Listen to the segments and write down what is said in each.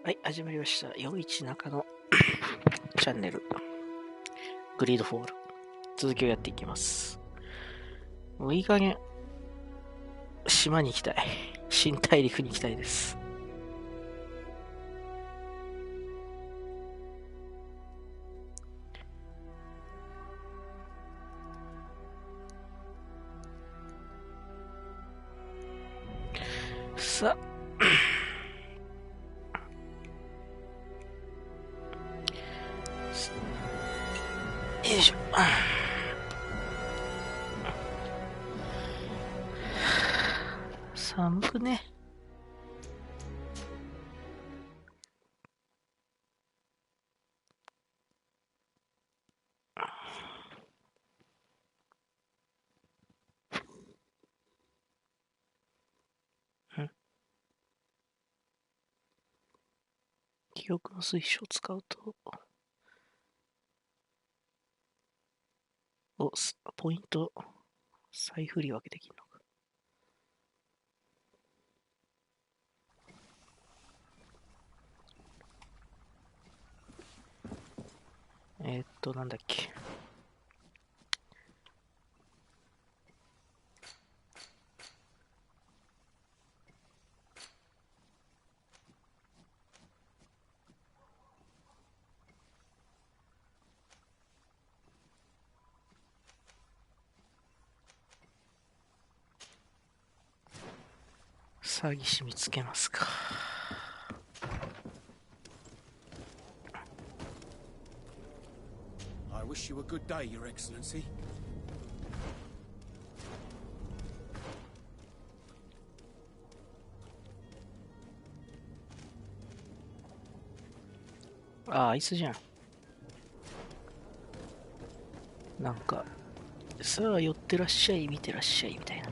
はい、始まりました。41中のチャンネル、グリードフォール。続きをやっていきます。もういい加減、島に行きたい。新大陸に行きたいです。さあ、よいしょ。寒くね。記憶の水晶を使うと、ポイント再振り分けできるのか。なんだっけ。詐欺師見つけますか。I wish you a good day, Your Excellency. あいつじゃん。なんか、さあ寄ってらっしゃい、見てらっしゃいみたいな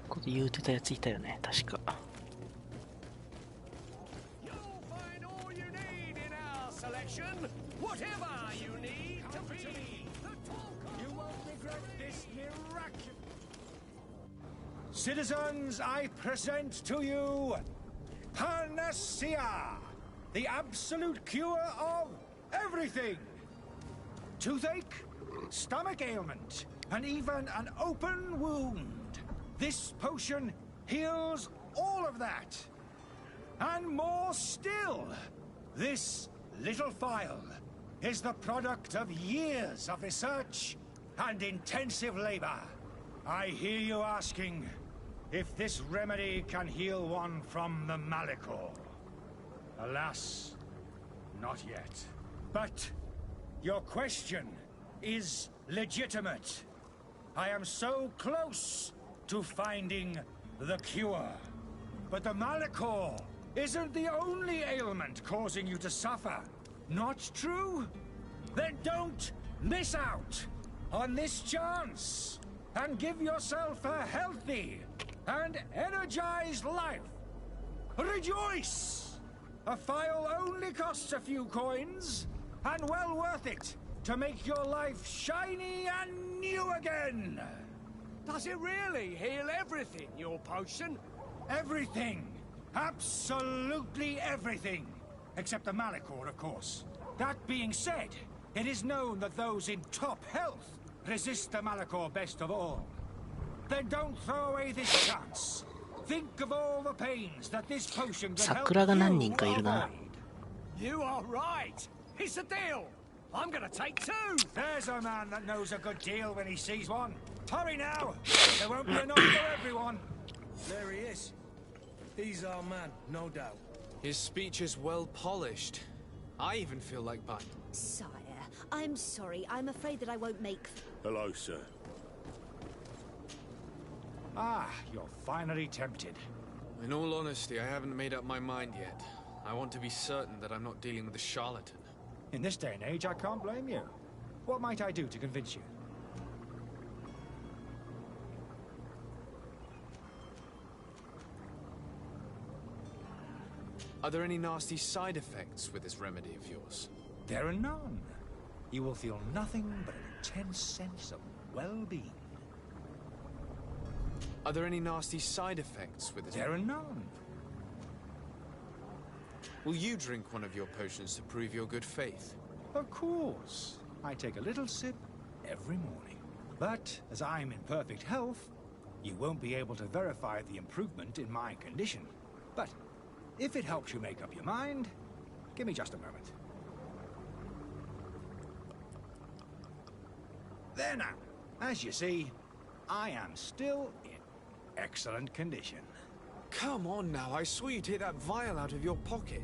こと言うてたやついたよね、確か。Citizens, I present to you Panacea, the absolute cure of everything. Toothache, stomach ailment, and even an open wound. This potion heals all of that. And more still, this little phial is the product of years of research and intensive labor. I hear you asking if this remedy can heal one from the Malachor. Alas, not yet. But your question is legitimate. I am so close to finding the cure. But the Malachor isn't the only ailment causing you to suffer. Not true? Then don't miss out on this chance and give yourself a healthy and energized life. Rejoice! A phial only costs a few coins, and well worth it to make your life shiny and new again. Does it really heal everything, your potion? Everything. Absolutely everything. Except the Malachor, of course. That being said, it is known that those in top health resist the Malachor best of all. Then don't throw away this chance. Think of all the pains that this potion can help you avoid. You are right. It's a deal. I'm gonna take two. There's a man that knows a good deal when he sees one. Hurry now. There won't be enough for everyone. There he is. He's our man, no doubt. His speech is well polished. I even feel like buying. Sire, I'm sorry. I'm afraid that I won't make... Hello, sir. Ah, you're finally tempted. In all honesty, I haven't made up my mind yet. I want to be certain that I'm not dealing with a charlatan. In this day and age, I can't blame you. What might I do to convince you? Are there any nasty side effects with this remedy of yours? There are none. You will feel nothing but an intense sense of well-being. Are there any nasty side effects with this? There are none. Will you drink one of your potions to prove your good faith? Of course. I take a little sip every morning. But as I'm in perfect health, you won't be able to verify the improvement in my condition. But if it helps you make up your mind, give me just a moment. There now. As you see, I am still in excellent condition. Come on now, I swear you take that vial out of your pocket.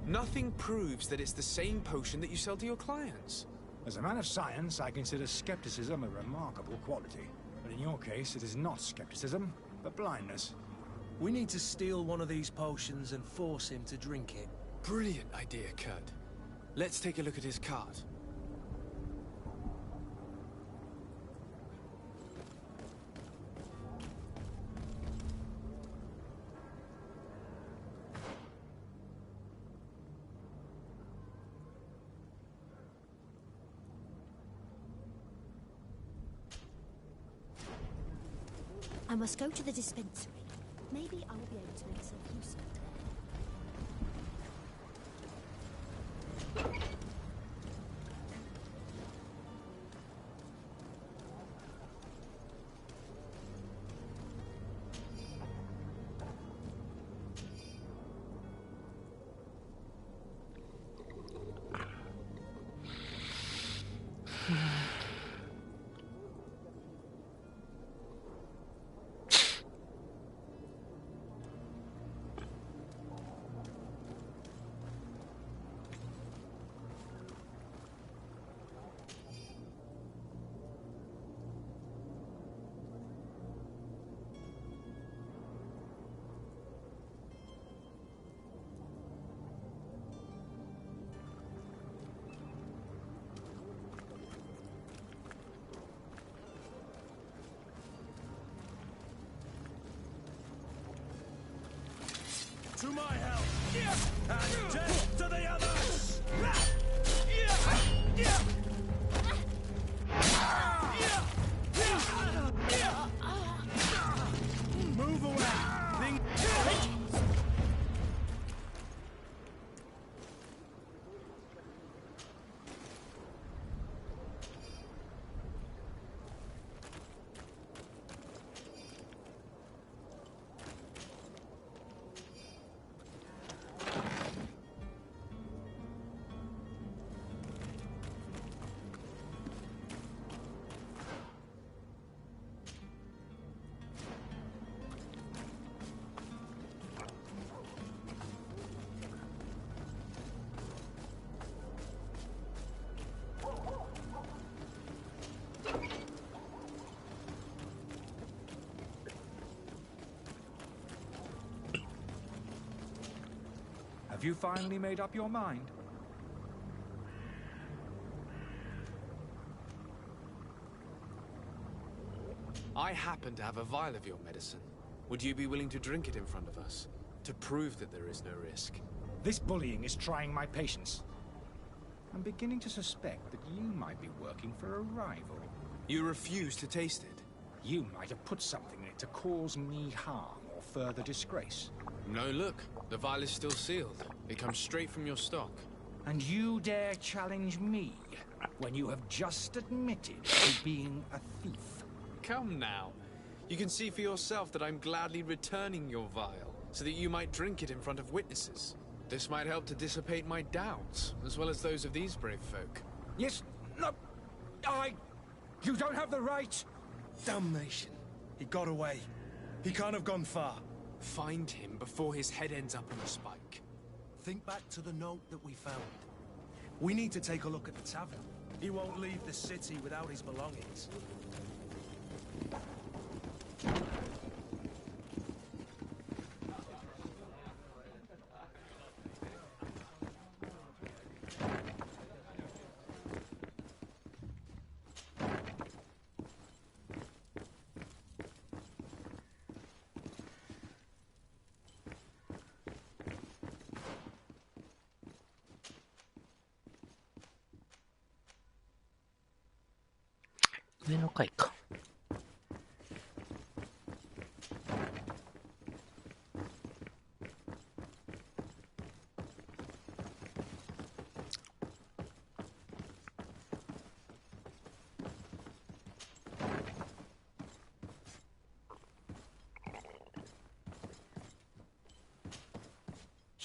Nothing proves that it's the same potion that you sell to your clients. As a man of science, I consider skepticism a remarkable quality. But in your case, it is not skepticism, but blindness. We need to steal one of these potions and force him to drink it. Brilliant idea, Kurt. Let's take a look at his cart. I must go to the dispensary. Maybe I will be able to make myself useful. To my help! And death to the others! Move away! Have you finally made up your mind? I happen to have a vial of your medicine. Would you be willing to drink it in front of us? To prove that there is no risk? This bullying is trying my patience. I'm beginning to suspect that you might be working for a rival. You refuse to taste it? You might have put something in it to cause me harm or further disgrace. No, look. The vial is still sealed. It comes straight from your stock. And you dare challenge me when you have just admitted to being a thief? Come now. You can see for yourself that I'm gladly returning your vial, so that you might drink it in front of witnesses. This might help to dissipate my doubts, as well as those of these brave folk. Yes, no, you don't have the right. Damnation. He got away. He can't have gone far. Find him before his head ends up on a spike. Think back to the note that we found. We need to take a look at the tavern. He won't leave the city without his belongings.上の階か。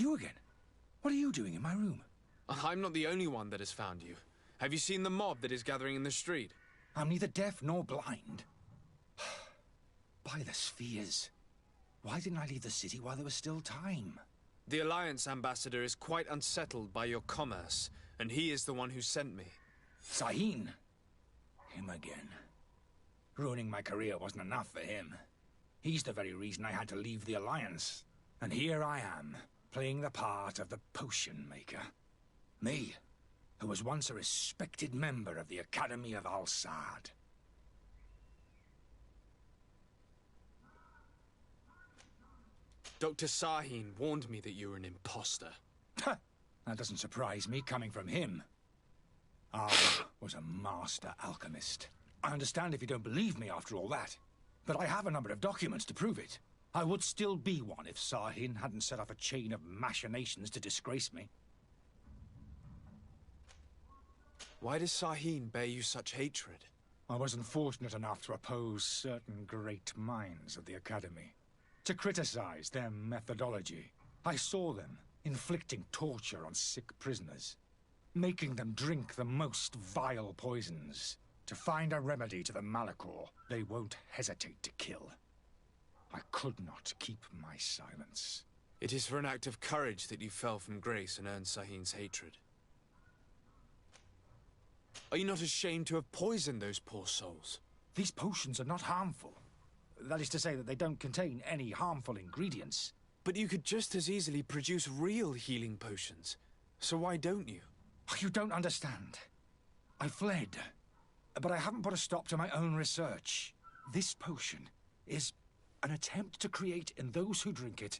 You again? What are you doing in my room? I'm not the only one that has found you. Have you seen the mob that is gathering in the street? I'm neither deaf nor blind. By the spheres. Why didn't I leave the city while there was still time? The Alliance ambassador is quite unsettled by your commerce, and he is the one who sent me. Sahin? Him again. Ruining my career wasn't enough for him. He's the very reason I had to leave the Alliance. And here I am, playing the part of the potion maker. Me, who was once a respected member of the Academy of Al-Sad. Dr. Sahin warned me that you were an imposter. That doesn't surprise me, coming from him. I was a master alchemist. I understand if you don't believe me after all that, but I have a number of documents to prove it. I would still be one if Sahin hadn't set off a chain of machinations to disgrace me. Why does Sahin bear you such hatred? I wasn't fortunate enough to oppose certain great minds of the Academy, to criticize their methodology. I saw them inflicting torture on sick prisoners, making them drink the most vile poisons. To find a remedy to the Malachor, they won't hesitate to kill. I could not keep my silence. It is for an act of courage that you fell from grace and earned Sahin's hatred. Are you not ashamed to have poisoned those poor souls? These potions are not harmful. That is to say that they don't contain any harmful ingredients. But you could just as easily produce real healing potions. So why don't you? You don't understand. I fled, but I haven't put a stop to my own research. This potion is an attempt to create in those who drink it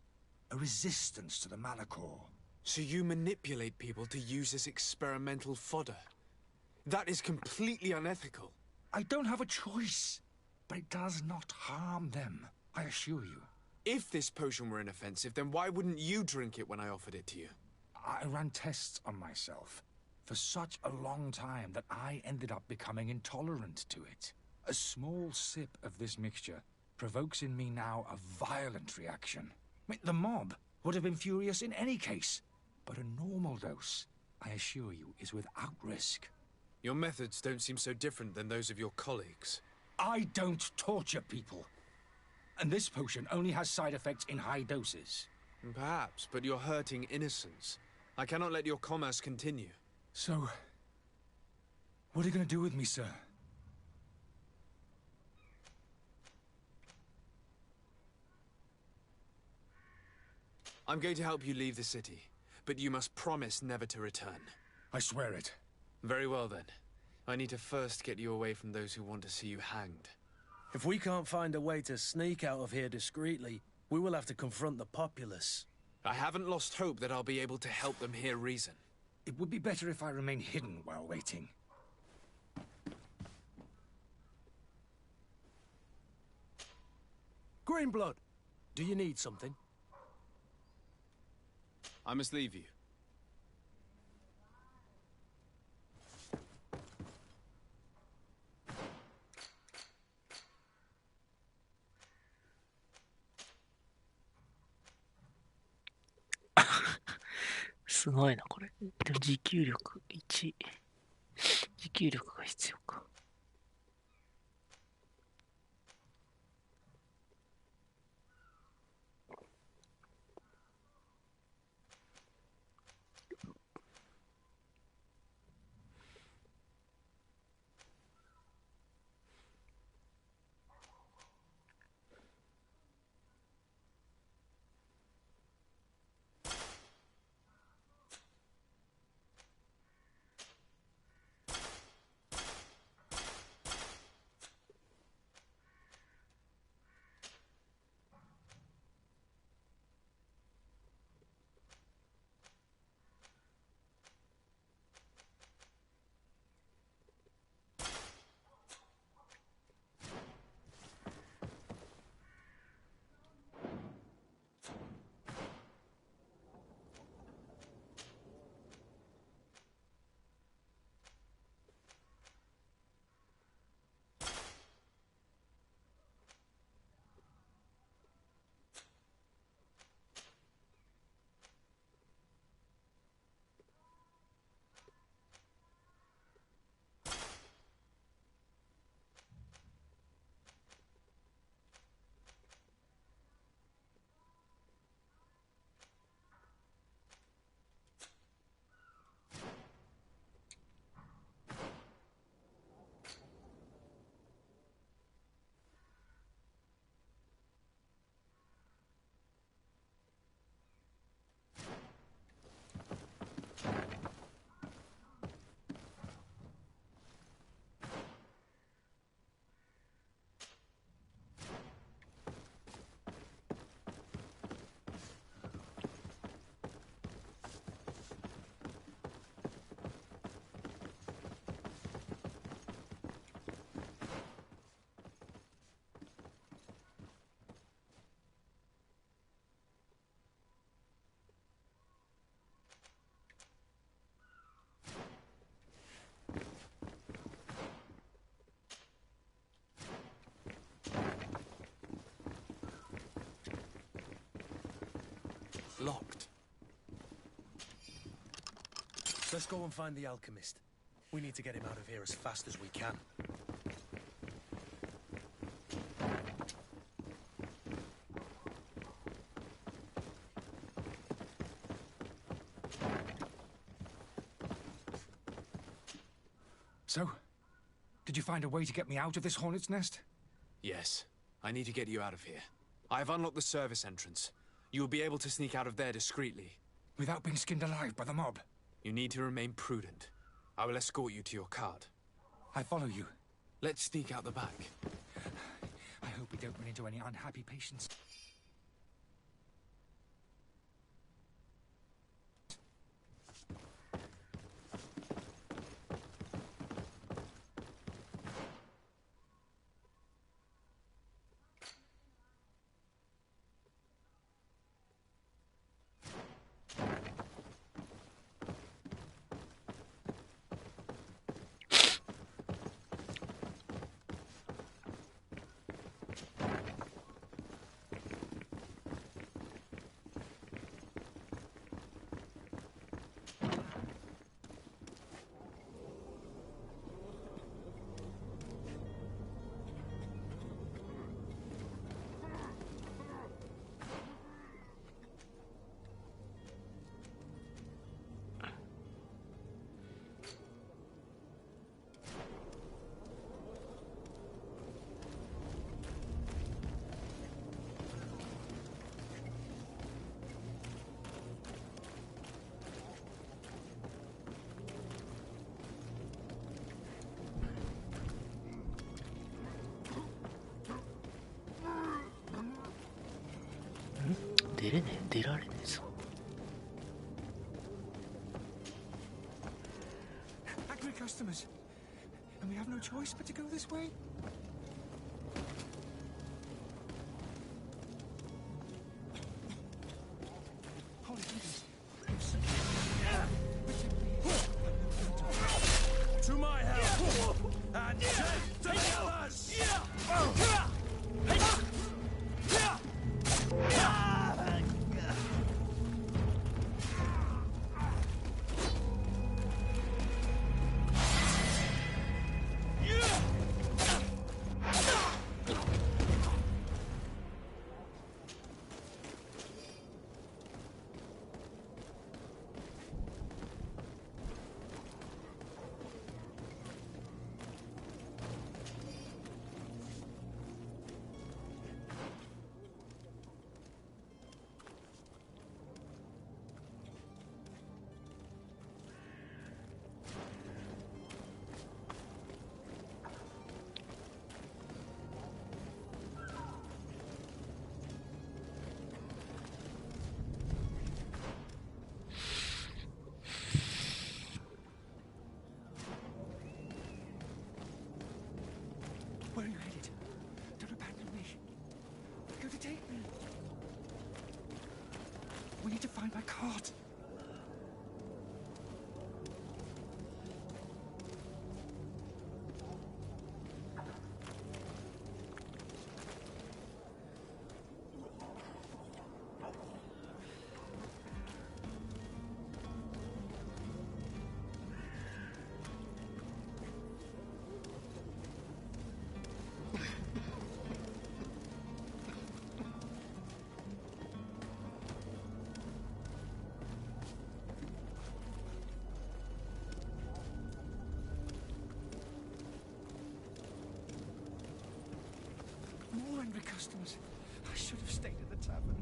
a resistance to the Malachor. So you manipulate people to use as experimental fodder? That is completely unethical. I don't have a choice, but it does not harm them, I assure you. If this potion were inoffensive, then why wouldn't you drink it when I offered it to you? I ran tests on myself for such a long time that I ended up becoming intolerant to it. A small sip of this mixture provokes in me now a violent reaction. I mean, the mob would have been furious in any case, but a normal dose, I assure you, is without risk. Your methods don't seem so different than those of your colleagues. I don't torture people. And this potion only has side effects in high doses. Perhaps, but you're hurting innocents. I cannot let your commerce continue. So, what are you going to do with me, sir? I'm going to help you leave the city, but you must promise never to return. I swear it. Very well then. I need to first get you away from those who want to see you hanged. If we can't find a way to sneak out of here discreetly, we will have to confront the populace. I haven't lost hope that I'll be able to help them hear reason. It would be better if I remain hidden while waiting. Greenblood, do you need something? I must leave you.すごいな、これ。でも持久力1。持久力が必要か。locked. Let's go and find the alchemist. We need to get him out of here as fast as we can. So, did you find a way to get me out of this hornet's nest? Yes. I need to get you out of here. I have unlocked the service entrance. You will be able to sneak out of there discreetly. Without being skinned alive by the mob? You need to remain prudent. I will escort you to your cart. I follow you. Let's sneak out the back. I hope we don't run into any unhappy patients.出られねえぞ。Angry customers. And we have no choice but to go this way? Holy goodness. To my help! And death to the others! Where are you headed? Don't abandon me. Go to take me. We need to find my cart. More angry customers. I should have stayed at the tavern.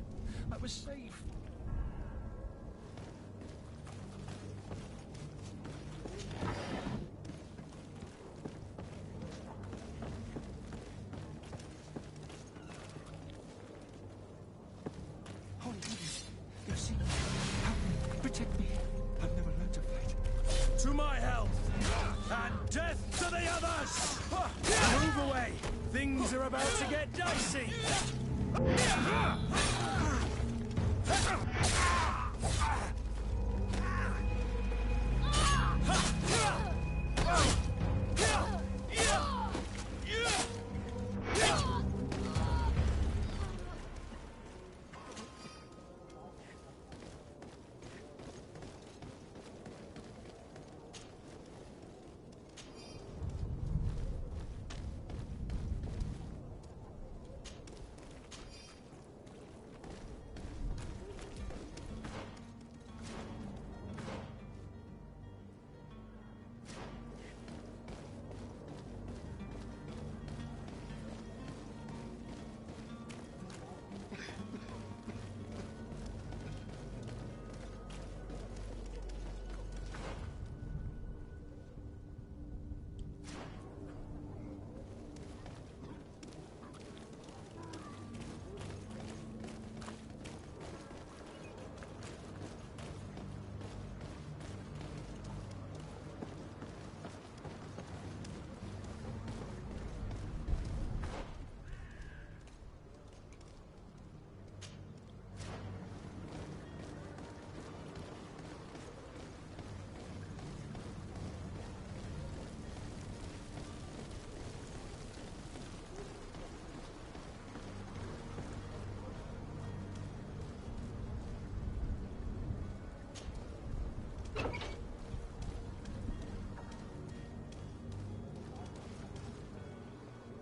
I was safe. Holy goodness. You're seeing me. Help me. Protect me. I've never learned to fight. To my help! And death to the others! Move away! Things are about to get dicey!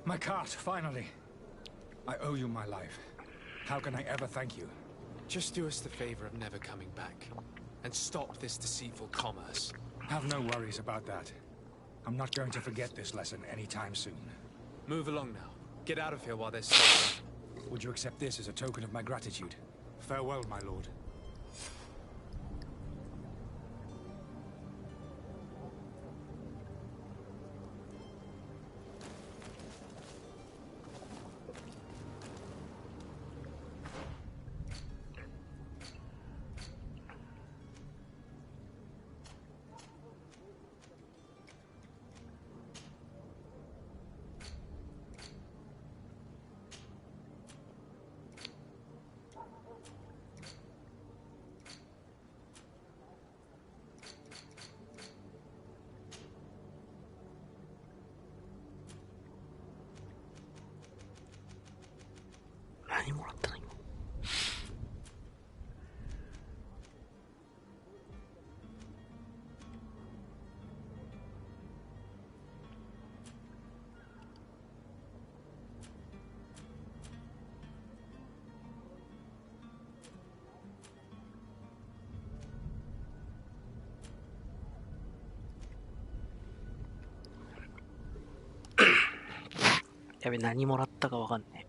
My cart, finally. I owe you my life. How can I ever thank you? Just do us the favor of never coming back. And stop this deceitful commerce. Have no worries about that. I'm not going to forget this lesson anytime soon. Move along now. Get out of here while there's still time. Would you accept this as a token of my gratitude? Farewell, my lord.何もらったの今。やべ、何もらったかわかんねえ。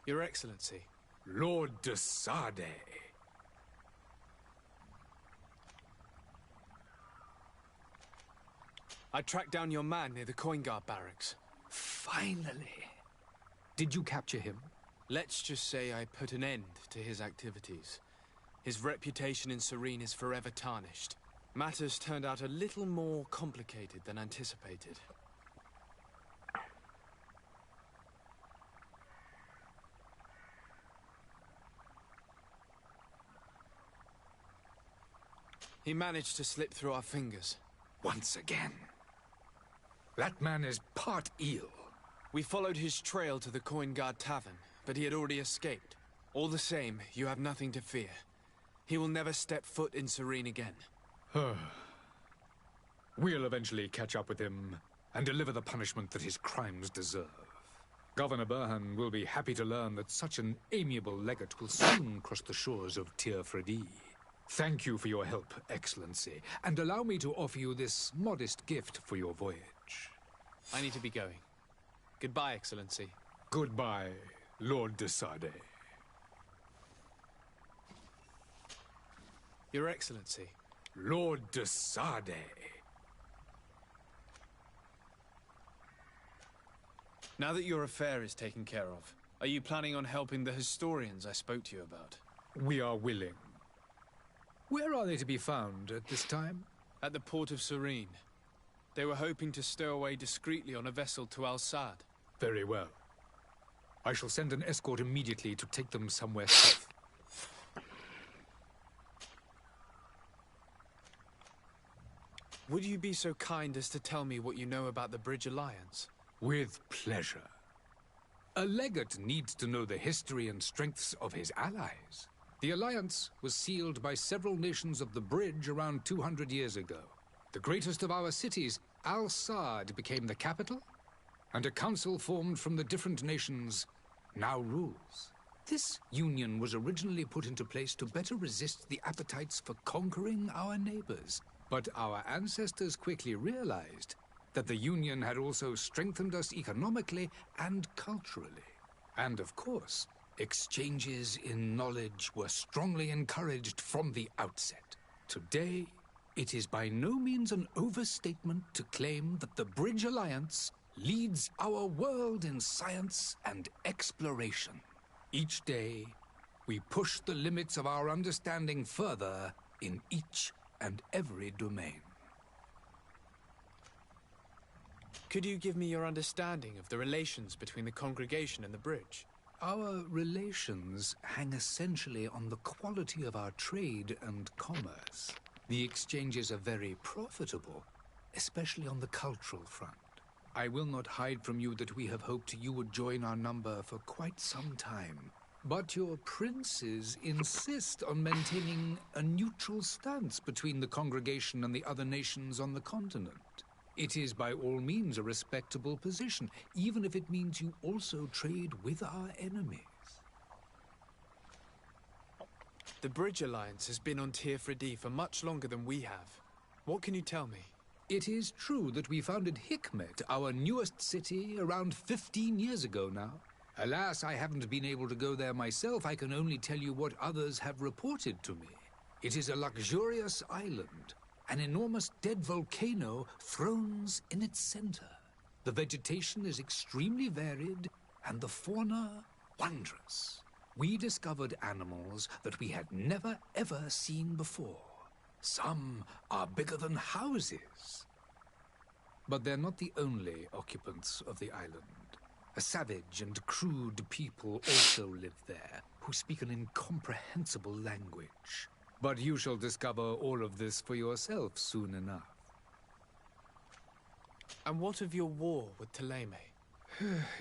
Your Excellency. Lord de Sade. I tracked down your man near the coin guard barracks. Finally. Did you capture him? Let's just say I put an end to his activities. His reputation in Serene is forever tarnished. Matters turned out a little more complicated than anticipated. He managed to slip through our fingers. Once again. That man is part eel. We followed his trail to the Coin Guard Tavern, but he had already escaped. All the same, you have nothing to fear. He will never step foot in Serene again. We'll eventually catch up with him and deliver the punishment that his crimes deserve. Governor Burhan will be happy to learn that such an amiable legate will soon cross the shores of Tir Fredi. Thank you for your help, Excellency, and allow me to offer you this modest gift for your voyage. I need to be going. Goodbye, Excellency. Goodbye, Lord de Sade. Your Excellency. Lord de Sade. Now that your affair is taken care of, are you planning on helping the historians I spoke to you about? We are willing. Where are they to be found at this time? At the port of Serene. They were hoping to stow away discreetly on a vessel to Al-Sad. Very well. I shall send an escort immediately to take them somewhere safe. Would you be so kind as to tell me what you know about the Bridge Alliance? With pleasure. A legate needs to know the history and strengths of his allies. The alliance was sealed by several nations of the Bridge around 200 years ago. The greatest of our cities, Al-Sad, became the capital, and a council formed from the different nations now rules. This union was originally put into place to better resist the appetites for conquering our neighbors. But our ancestors quickly realized that the union had also strengthened us economically and culturally. And of course, exchanges in knowledge were strongly encouraged from the outset. Today, it is by no means an overstatement to claim that the Bridge Alliance leads our world in science and exploration. Each day, we push the limits of our understanding further in each and every domain. Could you give me your understanding of the relations between the congregation and the bridge? Our relations hang essentially on the quality of our trade and commerce. The exchanges are very profitable, especially on the cultural front. I will not hide from you that we have hoped you would join our number for quite some time. But your princes insist on maintaining a neutral stance between the congregation and the other nations on the continent. It is by all means a respectable position, even if it means you also trade with our enemies. The Bridge Alliance has been on Tirfredi for much longer than we have. What can you tell me? It is true that we founded Hikmet, our newest city, around 15 years ago now. Alas, I haven't been able to go there myself. I can only tell you what others have reported to me. It is a luxurious island. An enormous dead volcano thrones in its center. The vegetation is extremely varied, and the fauna wondrous. We discovered animals that we had never ever seen before. Some are bigger than houses. But they're not the only occupants of the island. A savage and crude people also live there, who speak an incomprehensible language. But you shall discover all of this for yourself soon enough. And what of your war with Thélème?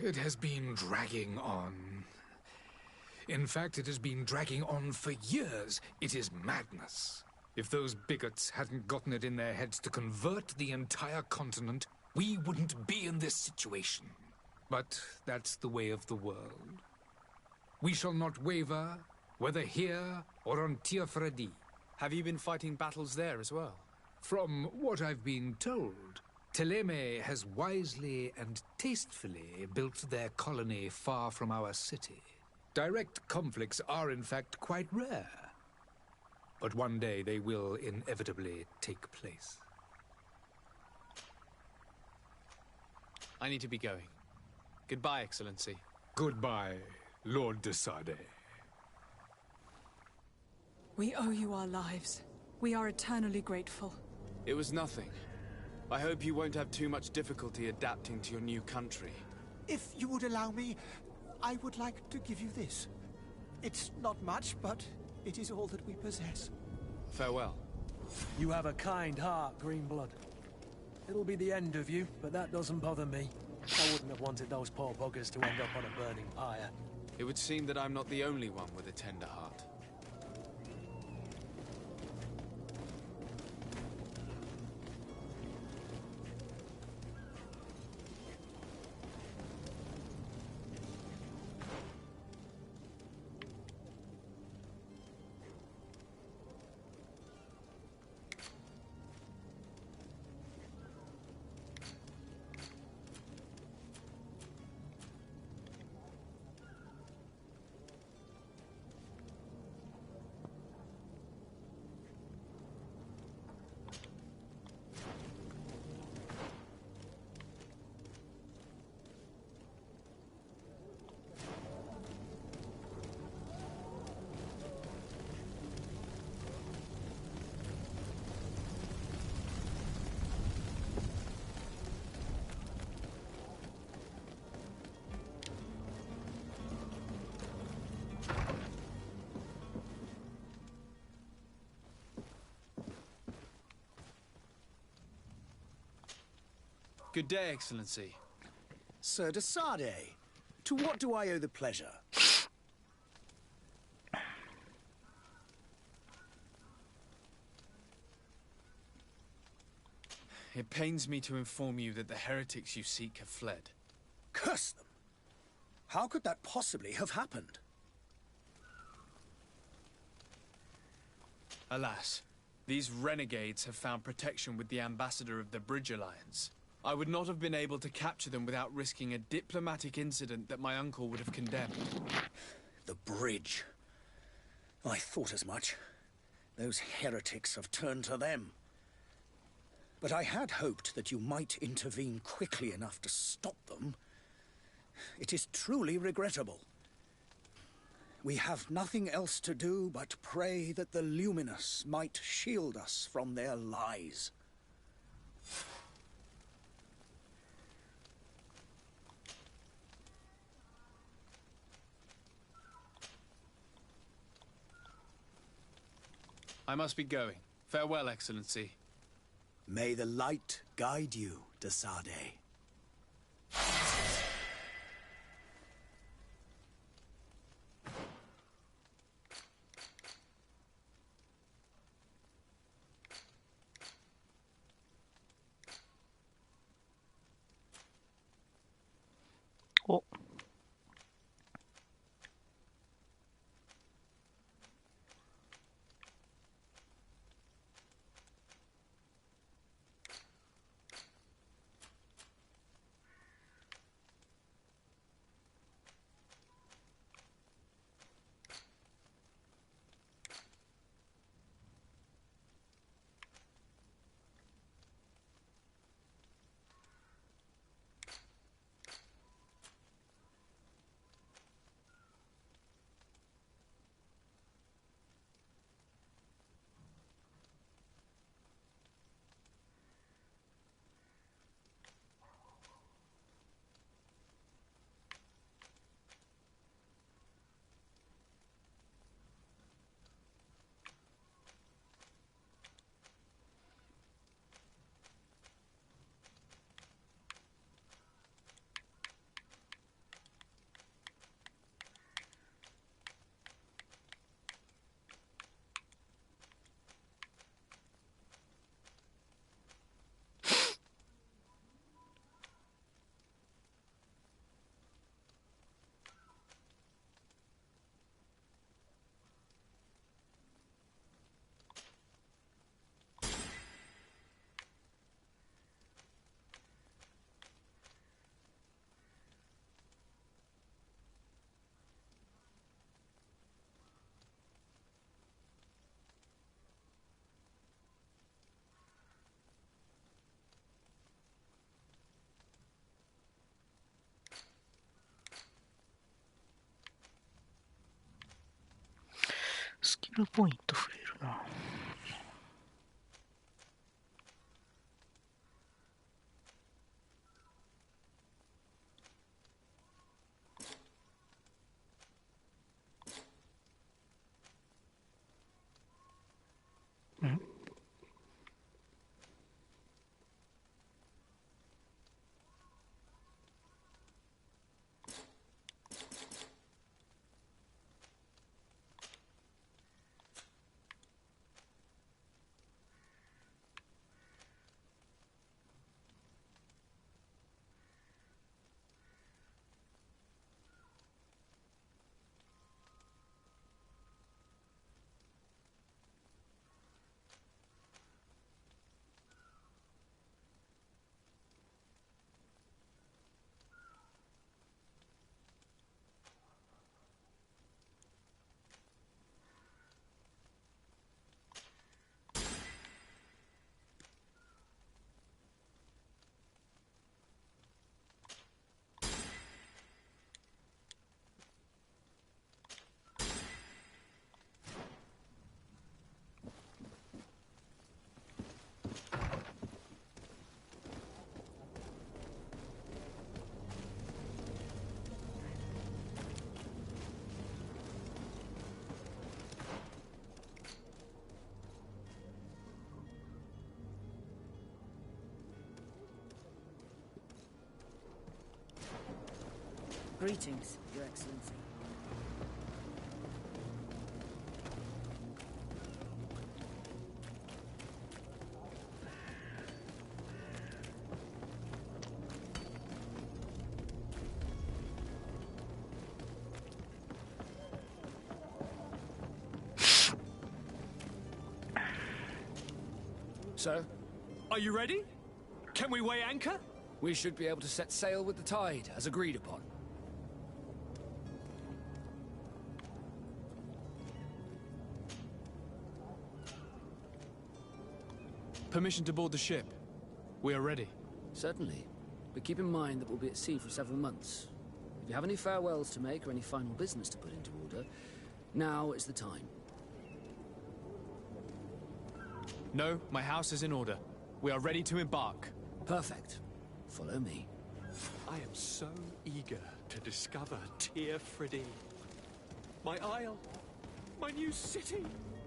It has been dragging on. In fact, it has been dragging on for years. It is madness. If those bigots hadn't gotten it in their heads to convert the entire continent, we wouldn't be in this situation. But that's the way of the world. We shall not waver, whether here or on Tirfredi. Have you been fighting battles there as well? From what I've been told, Thélème has wisely and tastefully built their colony far from our city. Direct conflicts are in fact quite rare. But one day they will inevitably take place. I need to be going. Goodbye, Excellency. Goodbye, Lord de Sade. We owe you our lives. We are eternally grateful. It was nothing. I hope you won't have too much difficulty adapting to your new country. If you would allow me, I would like to give you this. It's not much, but it is all that we possess. Farewell. You have a kind heart, Greenblood. It'll be the end of you, but that doesn't bother me. I wouldn't have wanted those poor buggers to end up on a burning pyre. It would seem that I'm not the only one with a tender heart. Good day, Excellency. Sir de Sade, to what do I owe the pleasure? It pains me to inform you that the heretics you seek have fled. Curse them! How could that possibly have happened? Alas, these renegades have found protection with the ambassador of the Bridge Alliance. I would not have been able to capture them without risking a diplomatic incident that my uncle would have condemned. The bridge. I thought as much. Those heretics have turned to them. but I had hoped that you might intervene quickly enough to stop them. It is truly regrettable. We have nothing else to do but pray that the Luminous might shield us from their lies. I must be going. Farewell, Excellency. May the light guide you, Desade. Oh.スキルポイント増えるな。ん？Greetings, Your Excellency. So, are you ready? Can we weigh anchor? We should be able to set sail with the tide, as agreed upon. Permission to board the ship. We are ready. Certainly. But keep in mind that we'll be at sea for several months. If you have any farewells to make or any final business to put into order, now is the time. No, my house is in order. We are ready to embark. Perfect. Follow me. I am so eager to discover Tear Freddy. My isle. My new city.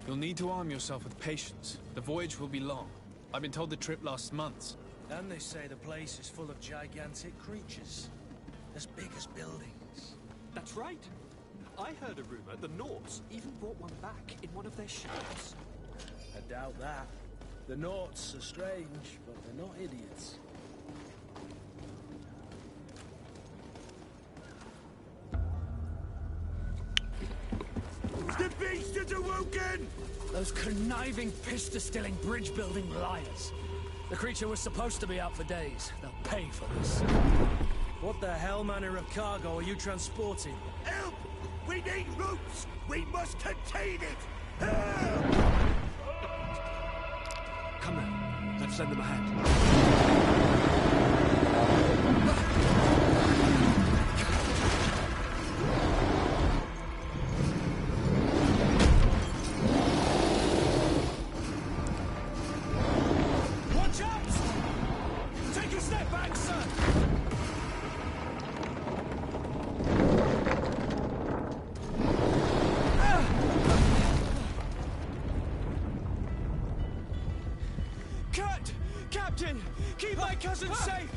You'll need to arm yourself with patience. The voyage will be long. I've been told the trip lasts months. And they say the place is full of gigantic creatures. As big as buildings. That's right. I heard a rumor the Nords even brought one back in one of their ships. I doubt that. The Nauts are strange, but they're not idiots. The beast has awoken! Those conniving, pista-stilling, bridge-building liars. The creature was supposed to be out for days. They'll pay for this. What the hell manner of cargo are you transporting? Help! We need routes! We must contain it! Help! Come now, let's send them ahead. Watch out! Take a step back, sir! Cut! Captain! Keep my cousin safe!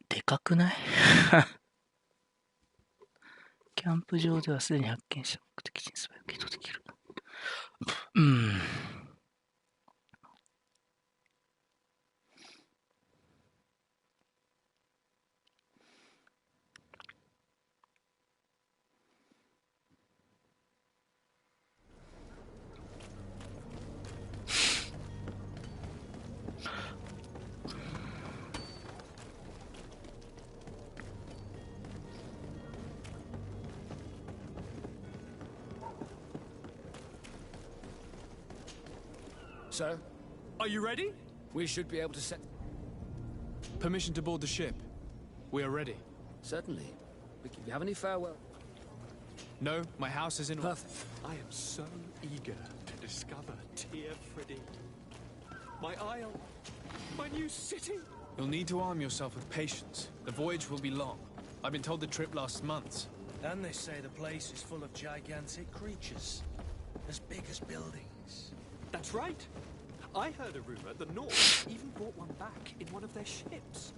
でかくないキャンプ場ではすでに発見した目的地に素早く移動できる。Sir, Are you ready? we should be able to set... Permission to board the ship. We are ready. Certainly. But if you have any farewell... No, my house is in order. Perfect. I am so eager to discover Tear Freddy. My isle. My new city. You'll need to arm yourself with patience. The voyage will be long. I've been told the trip lasts months. And they say the place is full of gigantic creatures. As big as buildings. That's right. I heard a rumor the Nords even brought one back in one of their ships.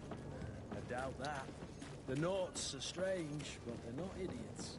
I doubt that. The Nauts are strange, but they're not idiots.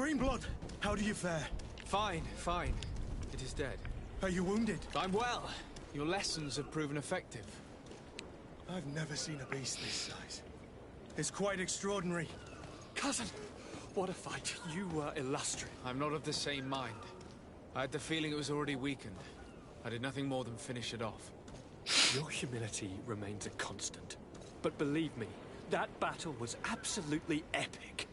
Greenblood, how do you fare? Fine, fine. It is dead. Are you wounded? I'm well. Your lessons have proven effective. I've never seen a beast this size. It's quite extraordinary. Cousin, what a fight. You were illustrious. I'm not of the same mind. I had the feeling it was already weakened. I did nothing more than finish it off. Your humility remains a constant. But believe me, that battle was absolutely epic.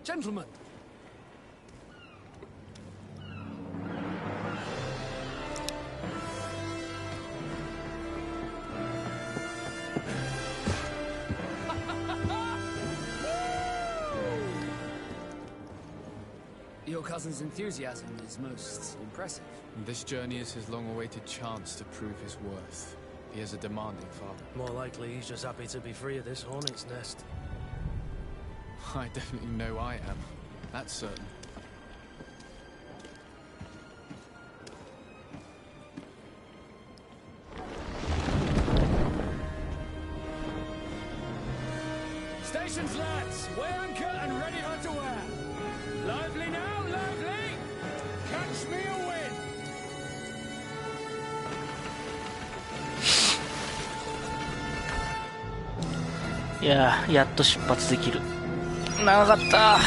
Gentlemen! Your cousin's enthusiasm is most impressive. This journey is his long-awaited chance to prove his worth. He has a demanding father. More likely he's just happy to be free of this hornet's nest. I definitely know I am. That's certain. Stations, lads! Weigh anchor and ready her to wear! Lively now, lively! Catch me a wind!いやー、やっと出発できる。長かった。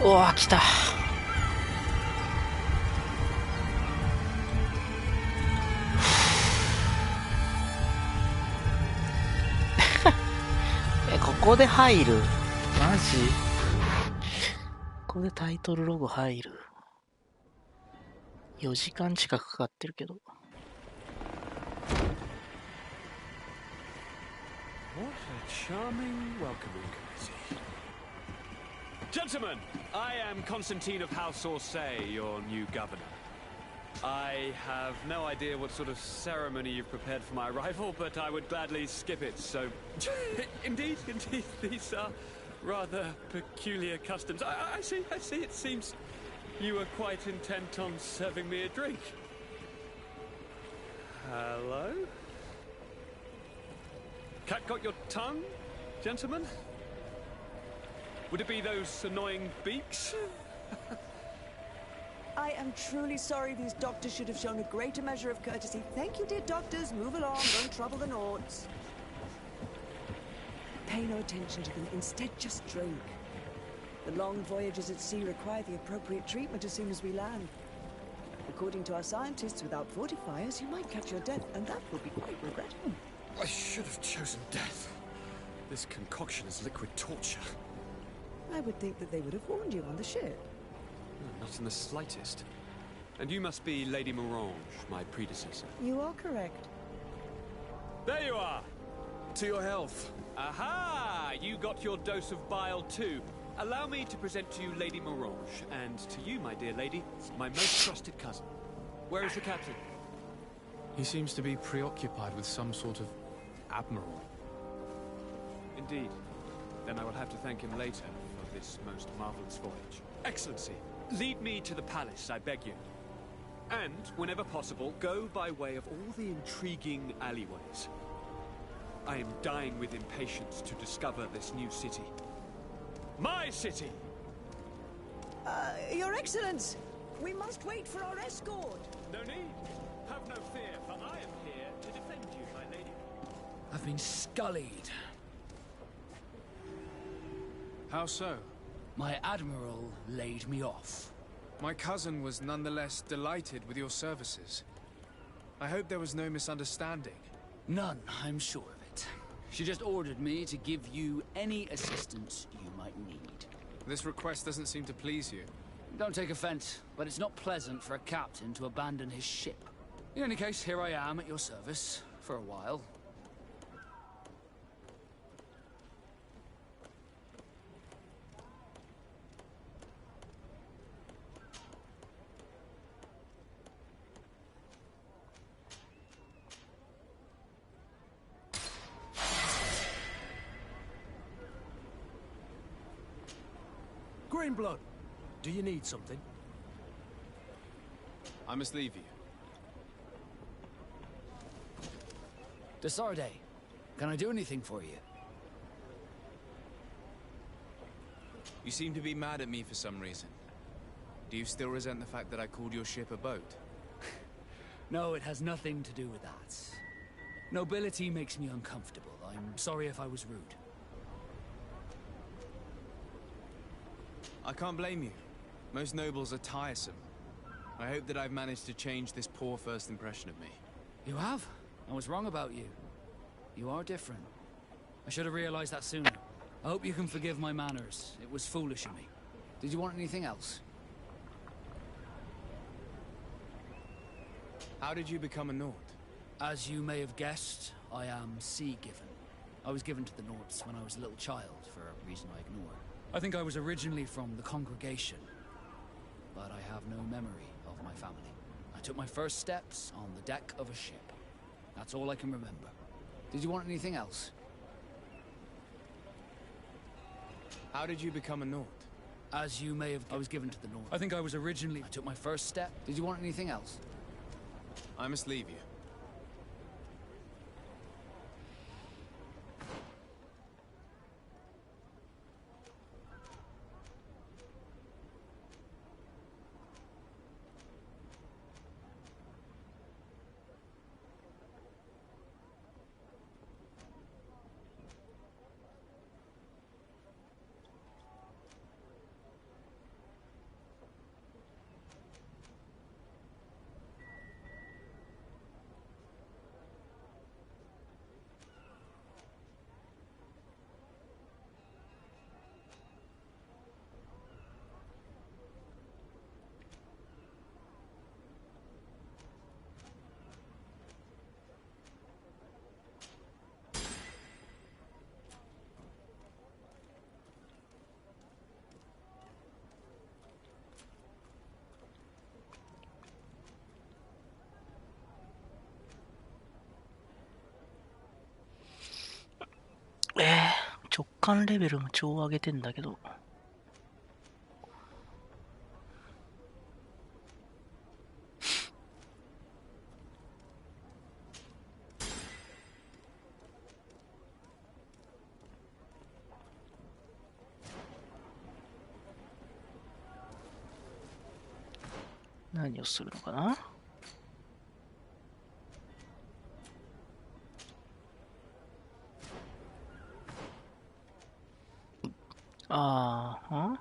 うわー、来た。ここで入る？マジ？ここでタイトルロゴ入る？ 4時間近くかかってるけど。What a charming welcoming committee. Gentlemen, I am Constantine of House Orsay, your new governor. I have no idea what sort of ceremony you've prepared for my arrival, but I would gladly skip it, so... Indeed, these are rather peculiar customs. I see, it seems you were quite intent on serving me a drink. Hello? Cat got your tongue, gentlemen? Would it be those annoying beaks? I am truly sorry these doctors should have shown a greater measure of courtesy. Thank you, dear doctors. Move along. Don't trouble the Nords. Pay no attention to them. Instead, just drink. The long voyages at sea require the appropriate treatment as soon as we land. According to our scientists, without fortifiers, you might catch your death, and that will be quite regrettable. I should have chosen death. This concoction is liquid torture. I would think that they would have warned you on the ship. Not in the slightest. And you must be Lady Morange, my predecessor. You are correct. There you are! To your health. Aha! You got your dose of bile too. Allow me to present to you Lady Morange, and to you, my dear lady, my most trusted cousin. Where is the captain? He seems to be preoccupied with some sort of admiral. Indeed. Then I will have to thank him later for this most marvelous voyage. Excellency, lead me to the palace, I beg you. And, whenever possible, go by way of all the intriguing alleyways. I am dying with impatience to discover this new city. My city! Your Excellence! We must wait for our escort! No need. Have no fear, for I am here to defend you, my lady. I've been scullied. How so? My admiral laid me off. My cousin was nonetheless delighted with your services. I hope there was no misunderstanding. None, I'm sure of it. She just ordered me to give you any assistance you might need. This request doesn't seem to please you. Don't take offense, but it's not pleasant for a captain to abandon his ship. In any case, here I am at your service, for a while. Greenblood, do you need something? I must leave you. Desarde, can I do anything for you? You seem to be mad at me for some reason. Do you still resent the fact that I called your ship a boat? No, it has nothing to do with that. Nobility makes me uncomfortable. I'm sorry if I was rude. I can't blame you. Most nobles are tiresome. I hope that I've managed to change this poor first impression of me. You have? I was wrong about you. You are different. I should have realized that sooner. I hope you can forgive my manners. It was foolish of me. Did you want anything else? How did you become a Nord? As you may have guessed, I am sea-given. I was given to the Nords when I was a little child, for a reason I ignore. I think I was originally from the congregation, but I have no memory of my family. I took my first steps on the deck of a ship. That's all I can remember. Did you want anything else? How did you become a Nord? As you may have... I was given to the Nord. I think I was originally... I took my first step. Did you want anything else? I must leave you.直感レベルも超上げてんだけど。何をするのかな。ああ、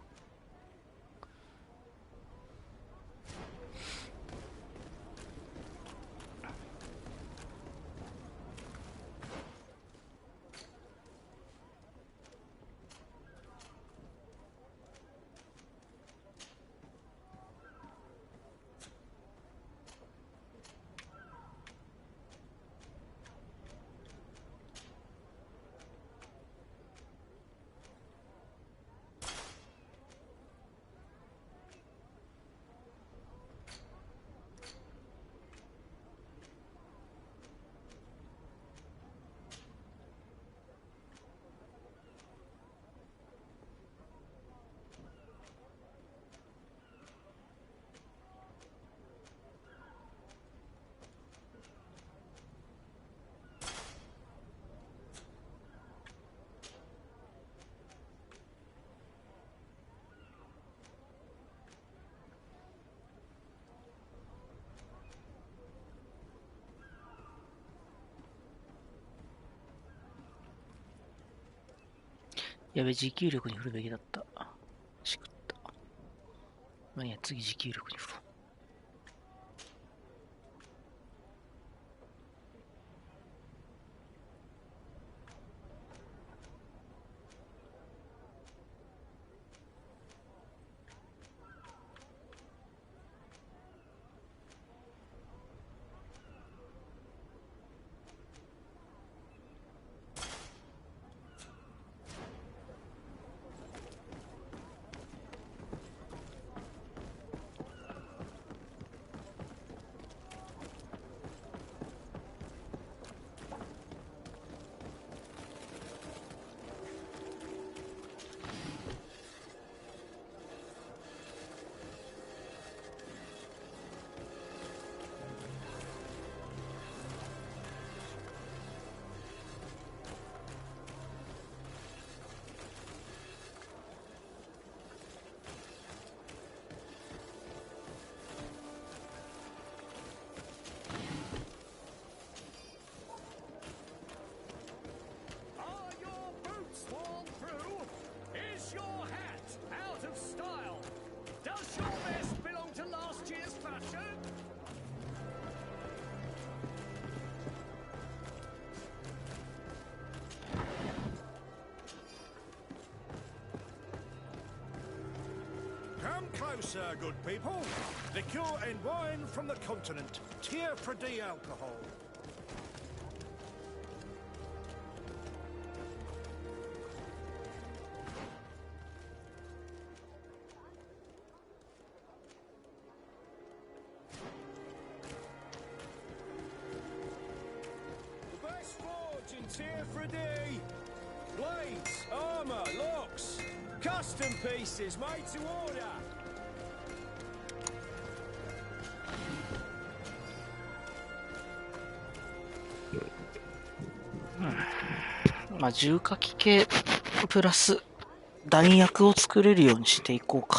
やべ、持久力に振るべきだった。しくった。まあいいや、次持久力に振ろう。Closer, good people. Liqueur and wine from the continent. Tier for D alcohol. The best forge in tier for D. Blades, armor, locks, custom pieces made to order. まあ、重火器系プラス弾薬を作れるようにしていこうか。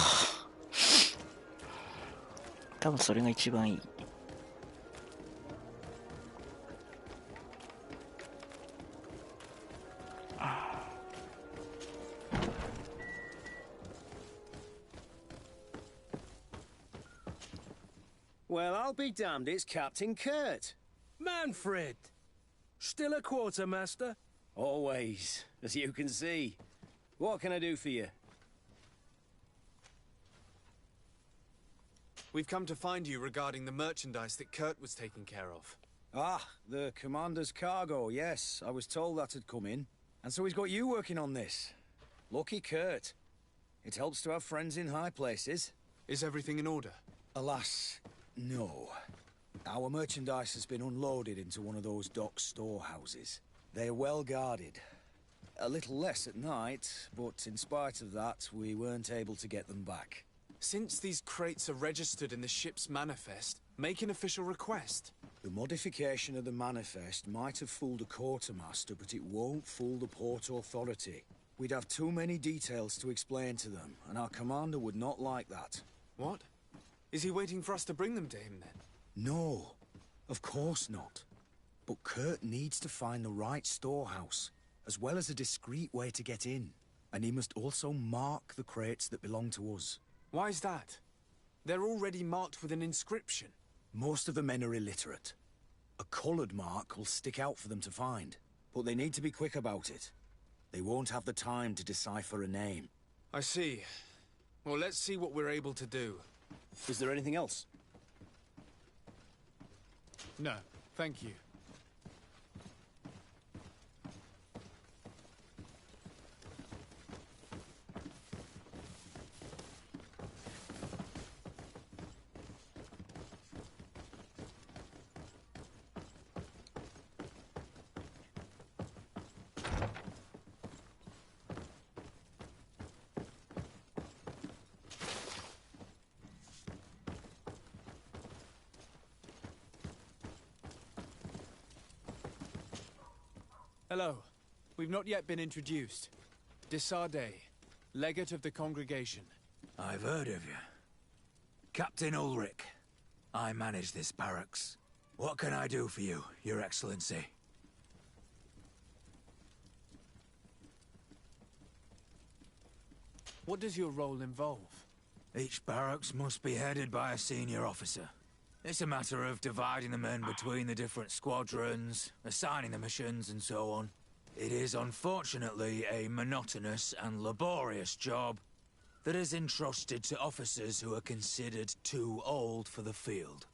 多分それが一番いい。Well, I'll be damned, it's Captain Kurt. Manfred! Still a quartermaster? Always, as you can see. What can I do for you? We've come to find you regarding the merchandise that Kurt was taking care of. Ah, the commander's cargo, yes. I was told that had come in. And so he's got you working on this. Lucky Kurt. It helps to have friends in high places. Is everything in order? Alas, no. Our merchandise has been unloaded into one of those dock storehouses. They're well guarded. A little less at night, but in spite of that, we weren't able to get them back. Since these crates are registered in the ship's manifest, make an official request. The modification of the manifest might have fooled a quartermaster, but it won't fool the Port Authority. We'd have too many details to explain to them, and our commander would not like that. What? Is he waiting for us to bring them to him then? No, of course not. But Kurt needs to find the right storehouse, as well as a discreet way to get in. And he must also mark the crates that belong to us. Why is that? They're already marked with an inscription. Most of the men are illiterate. A coloured mark will stick out for them to find, but they need to be quick about it. They won't have the time to decipher a name. I see. Well, let's see what we're able to do. Is there anything else? No, thank you. Hello. We've not yet been introduced. Desarde, legate of the congregation. I've heard of you. Captain Ulrich. I manage this barracks. What can I do for you, Your Excellency? What does your role involve? Each barracks must be headed by a senior officer. It's a matter of dividing the men between the different squadrons, assigning the missions, and so on. It is unfortunately a monotonous and laborious job that is entrusted to officers who are considered too old for the field.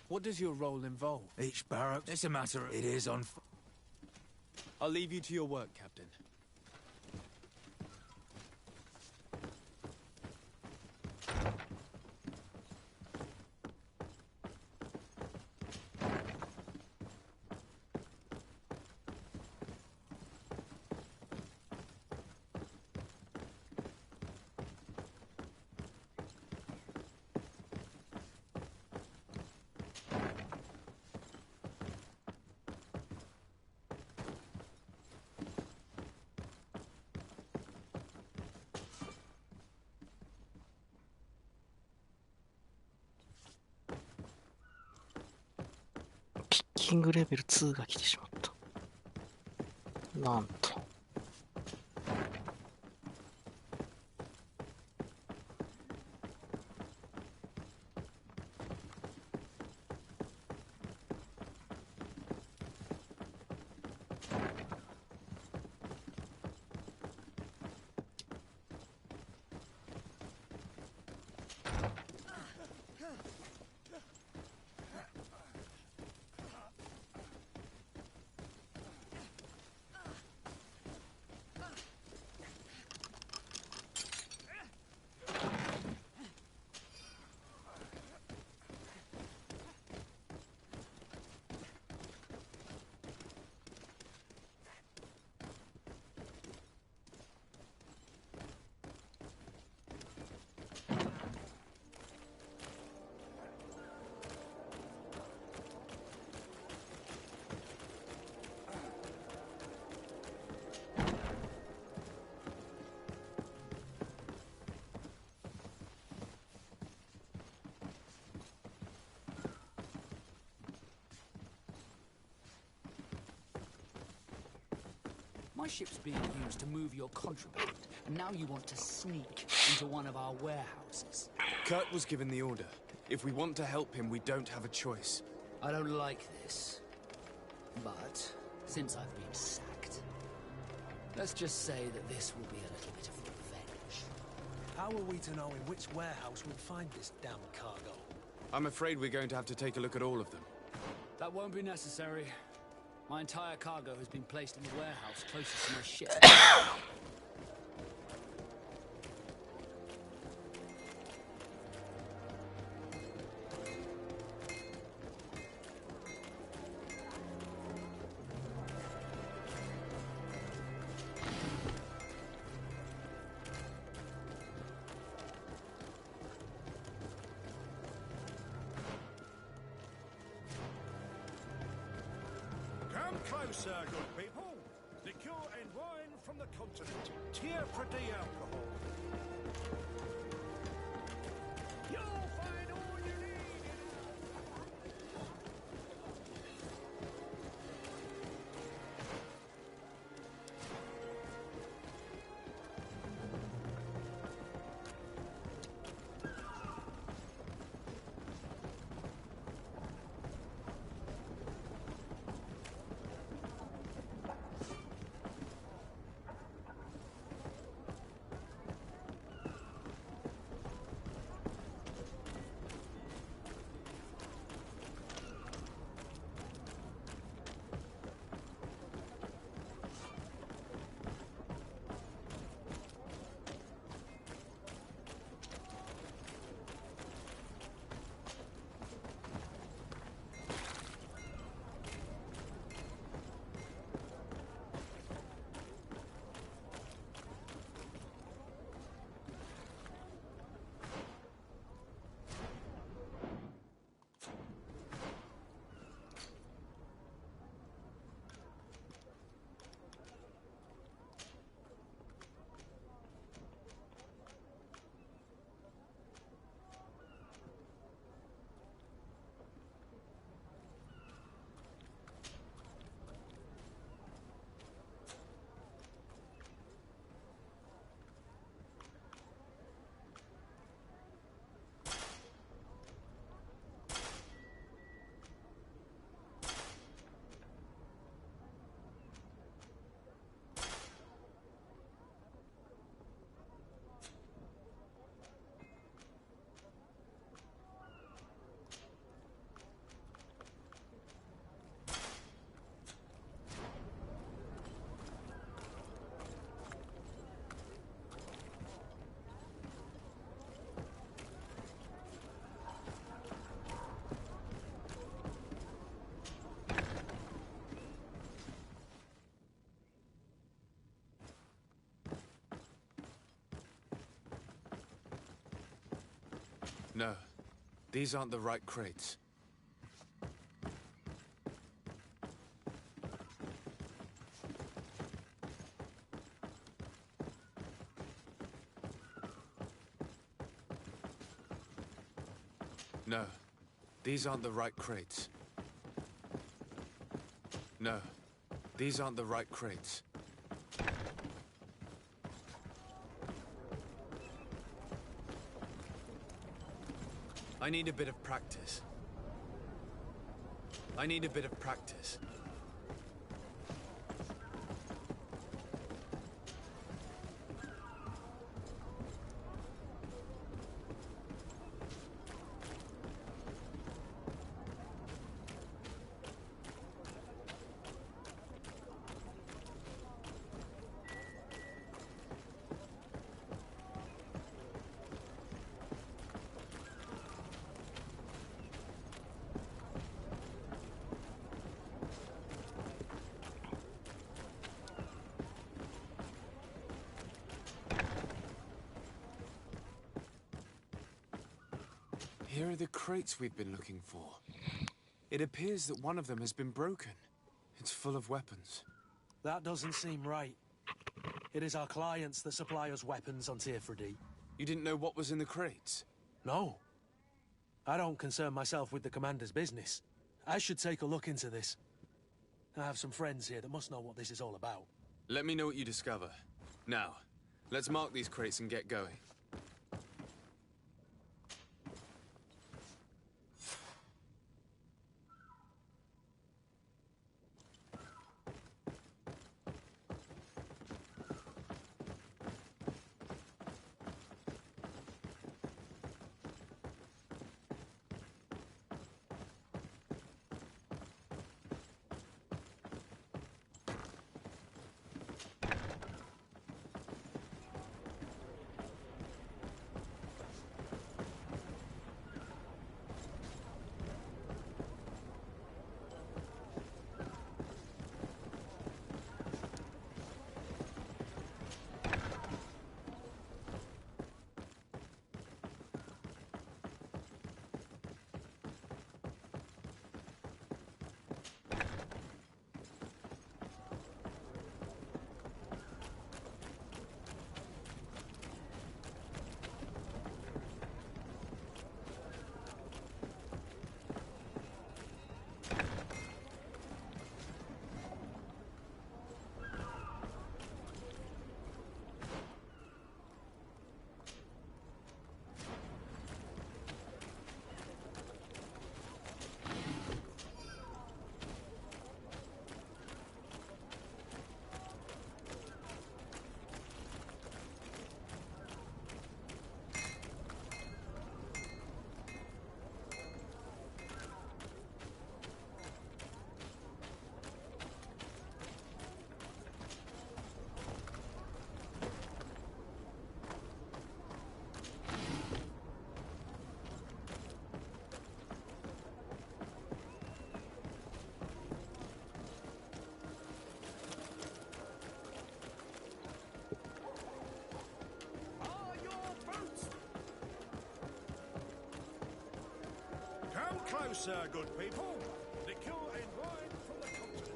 What does your role involve? Each barracks... It's a matter of... It is I'll leave you to your work, Captain.キングレベル2が来てしまった。なんと。My ship's being used to move your contraband, and now you want to sneak into one of our warehouses. Kurt was given the order. If we want to help him, we don't have a choice. I don't like this. But, since I've been sacked, let's just say that this will be a little bit of revenge. How are we to know in which warehouse we'll find this damn cargo? I'm afraid we're going to have to take a look at all of them. That won't be necessary. My entire cargo has been placed in the warehouse closest to my ship. Closer, good people. Liqueur and wine from the continent. Tier for the alcohol. No, these aren't the right crates. No, these aren't the right crates. No, these aren't the right crates. I need a bit of practice. I need a bit of practice. Here are the crates we've been looking for. It appears that one of them has been broken. It's full of weapons. That doesn't seem right. It is our clients that supply us weapons on Tier 3D. You didn't know what was in the crates? No. I don't concern myself with the commander's business. I should take a look into this. I have some friends here that must know what this is all about. Let me know what you discover. Now, let's mark these crates and get going. Closer, good people. Liquor and wine from the continent.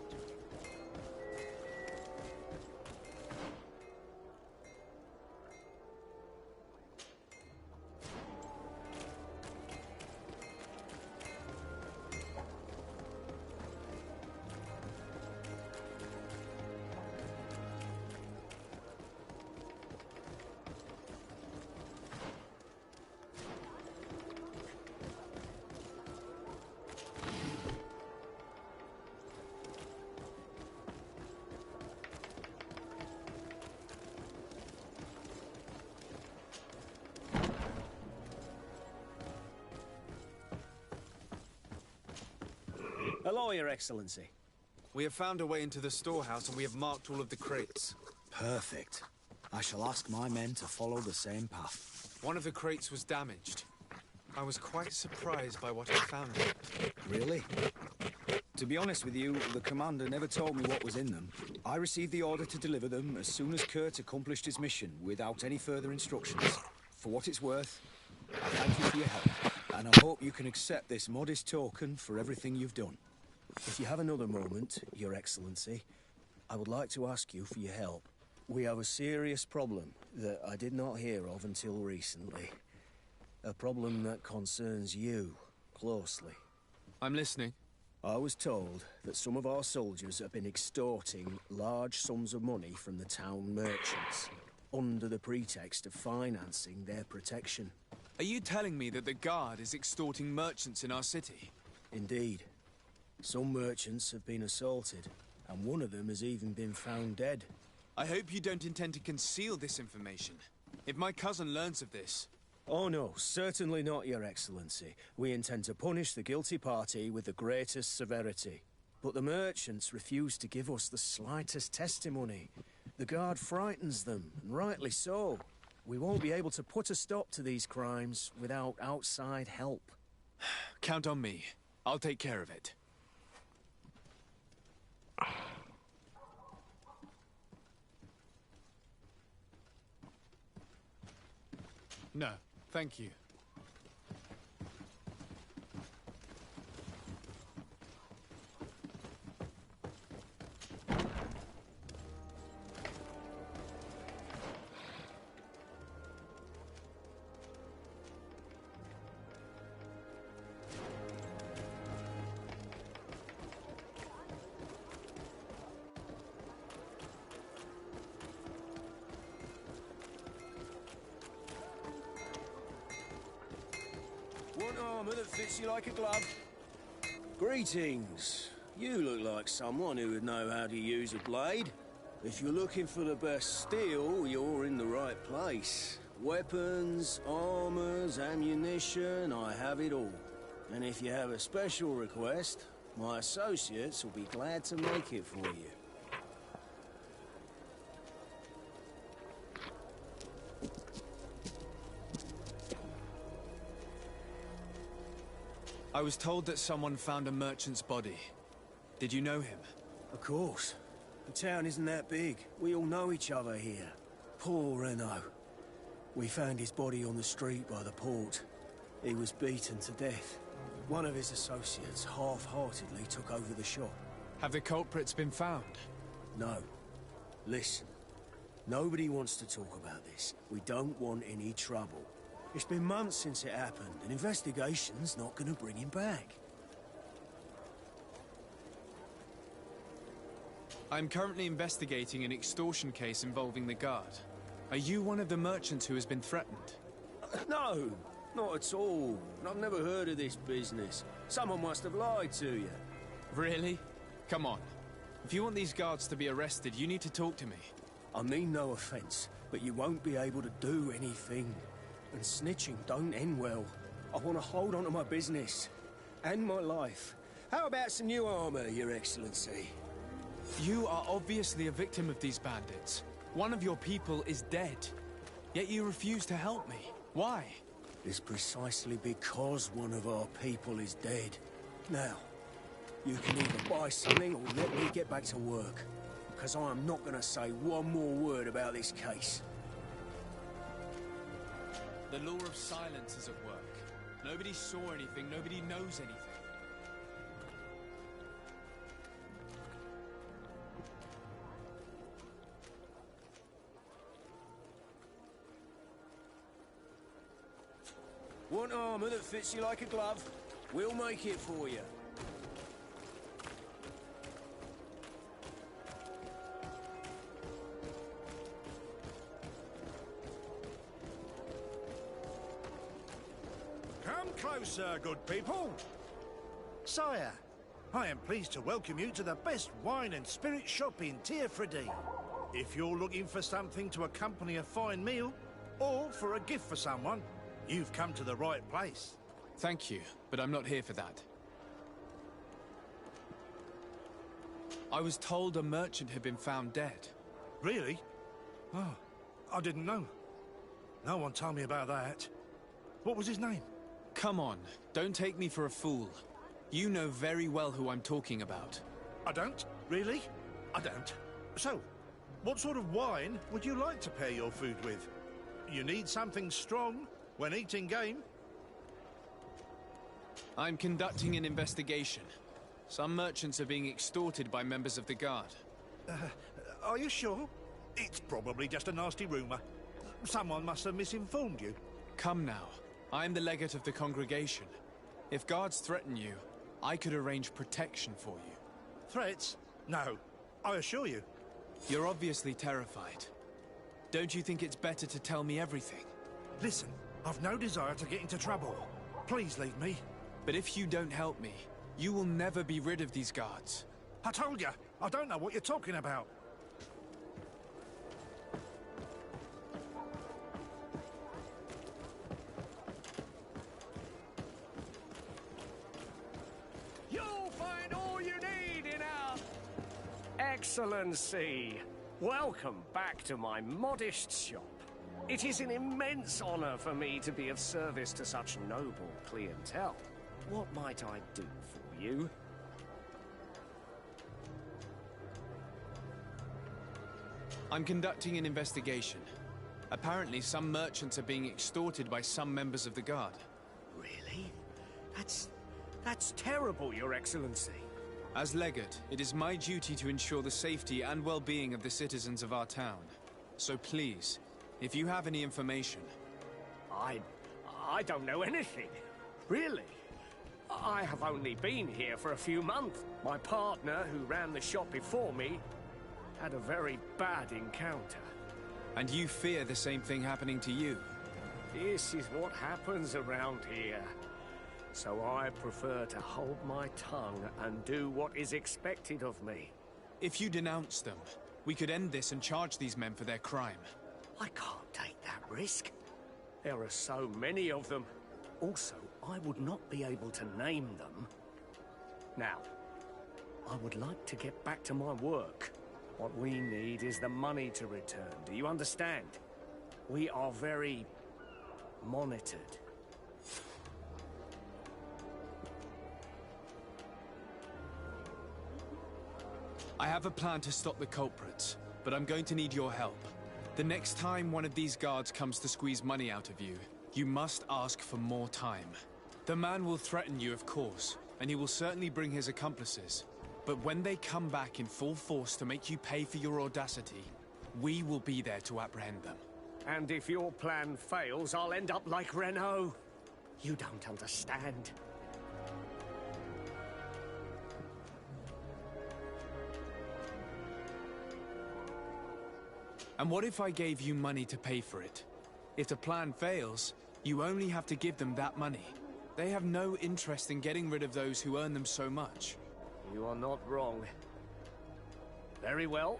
Hello, Your Excellency. We have found a way into the storehouse and we have marked all of the crates. Perfect. I shall ask my men to follow the same path. One of the crates was damaged. I was quite surprised by what I found. Really? To be honest with you, the commander never told me what was in them. I received the order to deliver them as soon as Kurt accomplished his mission, without any further instructions. For what it's worth, I thank you for your help, and I hope you can accept this modest token for everything you've done. If you have another moment, Your Excellency, I would like to ask you for your help. We have a serious problem that I did not hear of until recently. A problem that concerns you closely. I'm listening. I was told that some of our soldiers have been extorting large sums of money from the town merchants under the pretext of financing their protection. Are you telling me that the Guard is extorting merchants in our city? Indeed. Some merchants have been assaulted, and one of them has even been found dead. I hope you don't intend to conceal this information. If my cousin learns of this... Oh no, certainly not, Your Excellency. We intend to punish the guilty party with the greatest severity. But the merchants refuse to give us the slightest testimony. The Guard frightens them, and rightly so. We won't be able to put a stop to these crimes without outside help. Count on me. I'll take care of it. No, thank you. One armor that fits you like a glove. Greetings. You look like someone who would know how to use a blade. If you're looking for the best steel, you're in the right place. Weapons, armors, ammunition, I have it all. And if you have a special request, my associates will be glad to make it for you. I was told that someone found a merchant's body. Did you know him? Of course. The town isn't that big. We all know each other here. Poor Renault. We found his body on the street by the port. He was beaten to death. One of his associates half-heartedly took over the shop. Have the culprits been found? No. Listen. Nobody wants to talk about this. We don't want any trouble. It's been months since it happened. An investigation's not going to bring him back. I'm currently investigating an extortion case involving the Guard. Are you one of the merchants who has been threatened? No, not at all. I've never heard of this business. Someone must have lied to you. Really? Come on. If you want these guards to be arrested, you need to talk to me. I mean no offense, but you won't be able to do anything. And snitching don't end well. I want to hold on to my business. And my life. How about some new armor, Your Excellency? You are obviously a victim of these bandits. One of your people is dead. Yet you refuse to help me. Why? It's precisely because one of our people is dead. Now, you can either buy something or let me get back to work. Because I am not going to say one more word about this case. The law of silence is at work. Nobody saw anything, nobody knows anything. Want armor that fits you like a glove? We'll make it for you. Come closer, good people. Sire, I am pleased to welcome you to the best wine and spirit shop in Tearfredy. If you're looking for something to accompany a fine meal, or for a gift for someone, you've come to the right place. Thank you, but I'm not here for that. I was told a merchant had been found dead. Really? Oh, I didn't know. No one told me about that. What was his name? Come on, don't take me for a fool. You know very well who I'm talking about. I don't? Really? I don't. So, what sort of wine would you like to pair your food with? You need something strong, When eating game. I'm conducting an investigation. Some merchants are being extorted by members of the guard. Are you sure? It's probably just a nasty rumor. Someone must have misinformed you. Come now. I'm the legate of the congregation. If guards threaten you, I could arrange protection for you. Threats? No. I assure you. You're obviously terrified. Don't you think it's better to tell me everything? Listen, I've no desire to get into trouble. Please leave me. But if you don't help me, you will never be rid of these guards. I told you, I don't know what you're talking about. You'll find all you need in our... Excellency. Welcome back to my modest shop. It is an immense honor for me to be of service to such noble clientele. What might I do for you? I'm conducting an investigation. Apparently, some merchants are being extorted by some members of the guard. Really? That's terrible, Your Excellency. As legate, it is my duty to ensure the safety and well-being of the citizens of our town. So please, if you have any information... I don't know anything. Really? I have only been here for a few months. My partner, who ran the shop before me, had a very bad encounter. And you fear the same thing happening to you? This is what happens around here. So I prefer to hold my tongue and do what is expected of me. If you denounce them, we could end this and charge these men for their crime. I can't take that risk. There are so many of them. Also, I would not be able to name them. Now, I would like to get back to my work. What we need is the money to return. Do you understand? We are very monitored. I have a plan to stop the culprits, but I'm going to need your help. The next time one of these guards comes to squeeze money out of you, you must ask for more time. The man will threaten you, of course, and he will certainly bring his accomplices. But when they come back in full force to make you pay for your audacity, we will be there to apprehend them. And if your plan fails, I'll end up like Renault. You don't understand. And what if I gave you money to pay for it? If the plan fails, you only have to give them that money. They have no interest in getting rid of those who earn them so much. You are not wrong. Very well.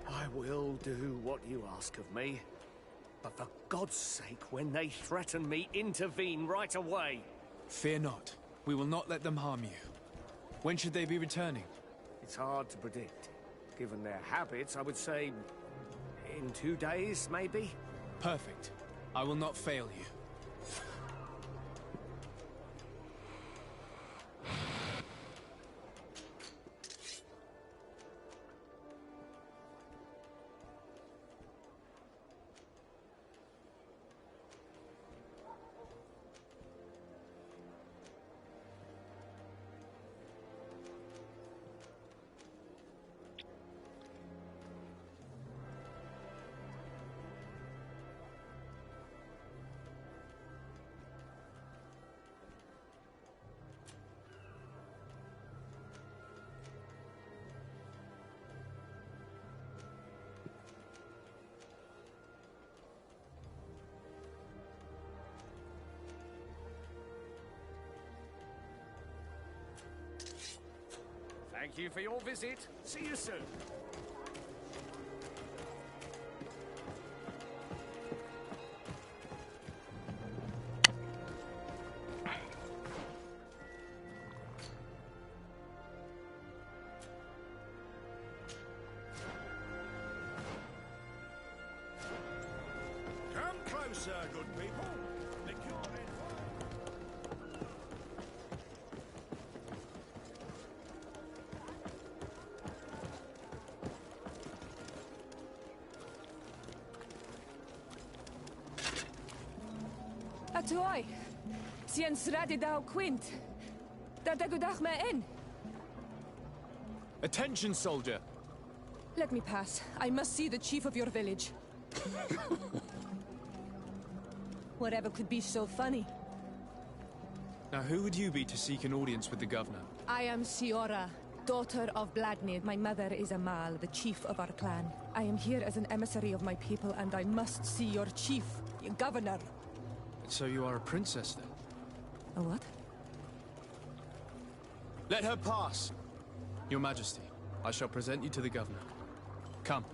I will do what you ask of me. But for God's sake, when they threaten me, intervene right away. Fear not. We will not let them harm you. When should they be returning? It's hard to predict. Given their habits, I would say... in 2 days, maybe? Perfect. I will not fail you. Thank you for your visit. See you soon. Come closer, good people. Lick your head. Atoy. Sien sradidau quint. Dadagudach me in. Attention, soldier! Let me pass. I must see the chief of your village. Whatever could be so funny? Now, who would you be to seek an audience with the governor? I am Siora, daughter of Bladnid. My mother is Amal, the chief of our clan. I am here as an emissary of my people, and I must see your chief, your governor. So you are a princess, then? A what? Let her pass! Your Majesty, I shall present you to the governor. Come.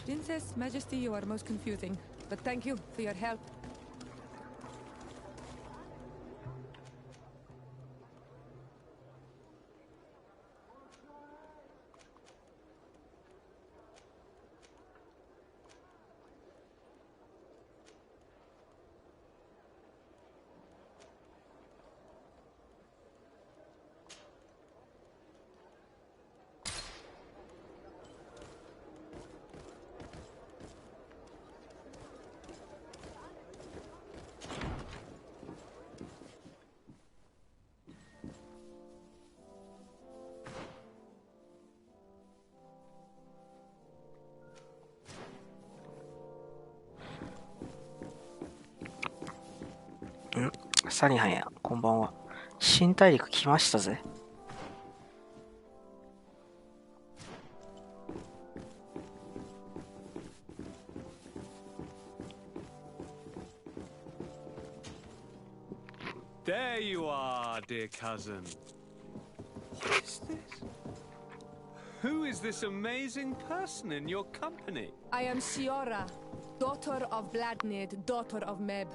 Princess, Majesty, you are most confusing. But thank you for your help.サリハンや、こんばんは。新大陸来ましたぜ。There you are, dear cousin. What is this? Who is this amazing person in your company? I am Siora, daughter of Bladnid, daughter of Meb.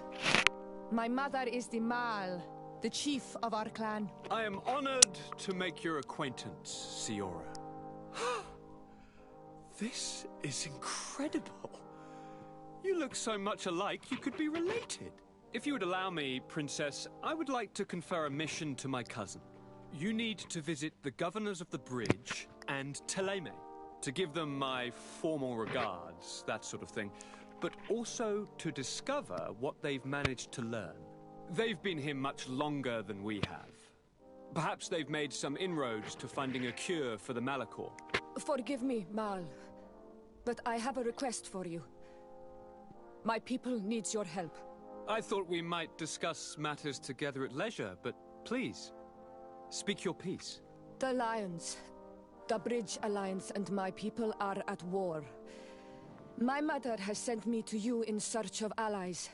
My mother is the Mal, the chief of our clan. I am honored to make your acquaintance, Siora. This is incredible. You look so much alike, you could be related. If you would allow me, Princess, I would like to confer a mission to my cousin. You need to visit the governors of the bridge and Teleme, to give them my formal regards, that sort of thing, but also to discover what they've managed to learn. They've been here much longer than we have. Perhaps they've made some inroads to finding a cure for the Malachor. Forgive me, Mal, but I have a request for you. My people needs your help. I thought we might discuss matters together at leisure, but please, speak your piece. The Alliance, the Bridge Alliance and my people are at war. My mother has sent me to you in search of allies.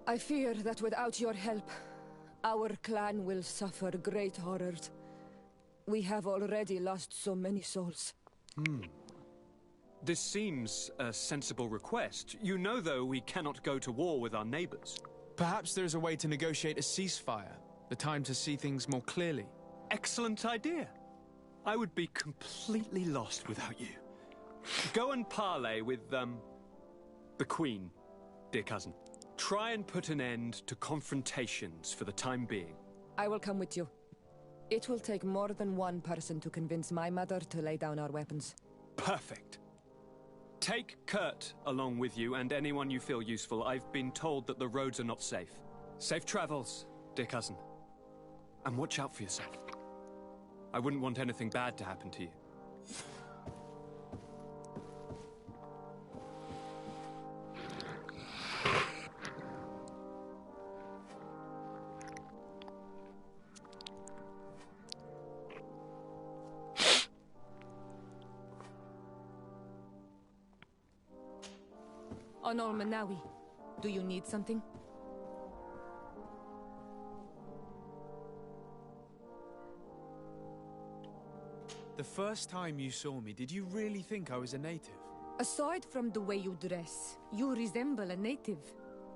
I fear that without your help, our clan will suffer great horrors. We have already lost so many souls. This seems a sensible request. You know, though, we cannot go to war with our neighbors. Perhaps there's a way to negotiate a ceasefire. The time to see things more clearly. Excellent idea. I would be completely lost without you. Go and parley with, the Queen, dear cousin. Try and put an end to confrontations for the time being. I will come with you. It will take more than one person to convince my mother to lay down our weapons. Perfect. Take Kurt along with you and anyone you feel useful. I've been told that the roads are not safe. Safe travels, dear cousin. And watch out for yourself. I wouldn't want anything bad to happen to you. Onol Manawi, do you need something? The first time you saw me, did you really think I was a native? Aside from the way you dress, you resemble a native.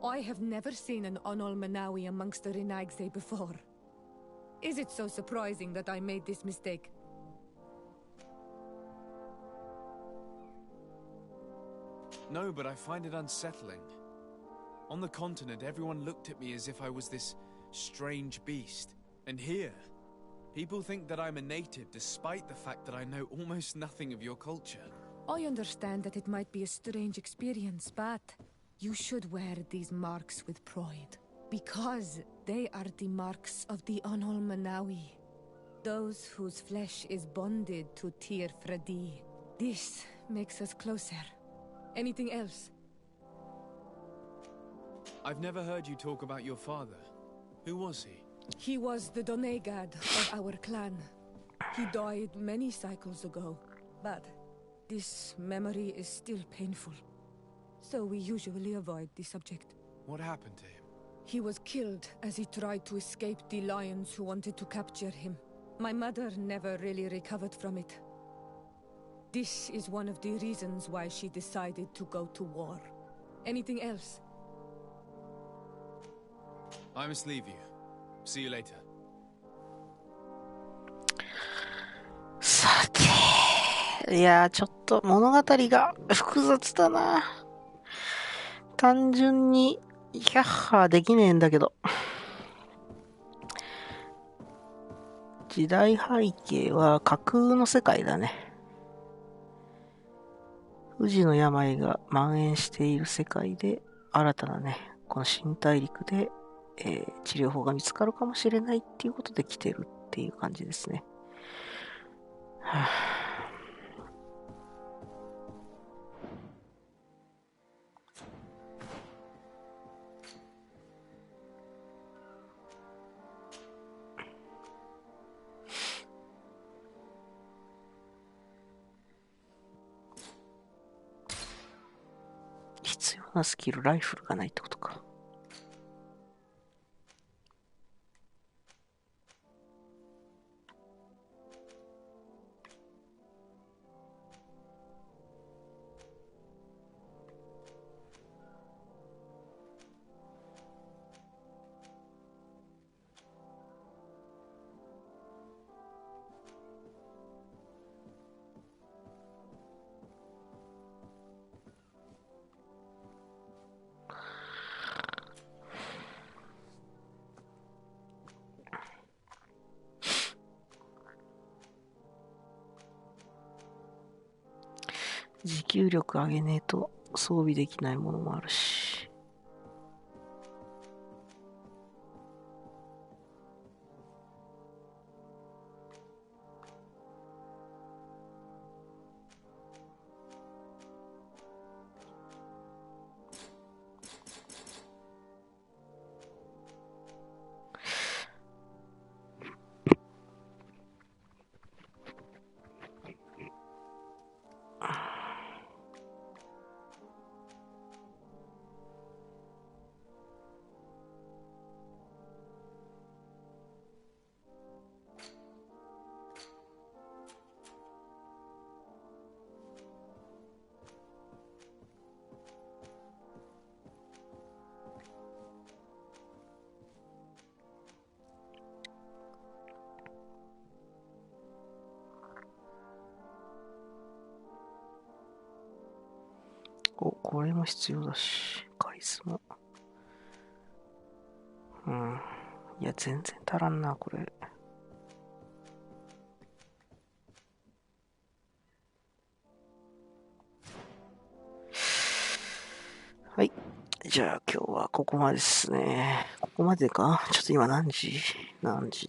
I have never seen an Onol Manawi amongst the Renagse before. Is it so surprising that I made this mistake? No, but I find it unsettling. On the continent, everyone looked at me as if I was this strange beast. And here, people think that I'm a native despite the fact that I know almost nothing of your culture. I understand that it might be a strange experience, but You should wear these marks with pride, because they are the marks of the Onol Manawi, those whose flesh is bonded to Tir Fredi. This makes us closer. Anything else? I've never heard you talk about your father. Who was he? He was the Donegad of our clan. He died many cycles ago, but this memory is still painful. So we usually avoid the subject. What happened to him? He was killed as he tried to escape the lions who wanted to capture him. My mother never really recovered from it. This is one of the reasons why she decided to go to war. Anything else? I must leave you. See you later. さて、いやーちょっと物語が複雑だな。単純にキャッハーできねえんだけど。時代背景は架空の世界だね。不治の病が蔓延している世界で、新たなね、この新大陸で、治療法が見つかるかもしれないっていうことで来てるっていう感じですね。はあ、必要なスキル、ライフルがないってことか。持久力上げねえと装備できないものもあるし。お、これも必要だし、カリスマ。うん。いや、全然足らんな、これ。はい。じゃあ今日はここまでですね。ここまでか？ちょっと今何時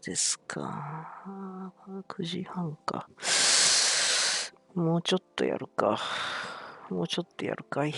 ですか？ 9 時半か。もうちょっとやるか。もうちょっとやるかい。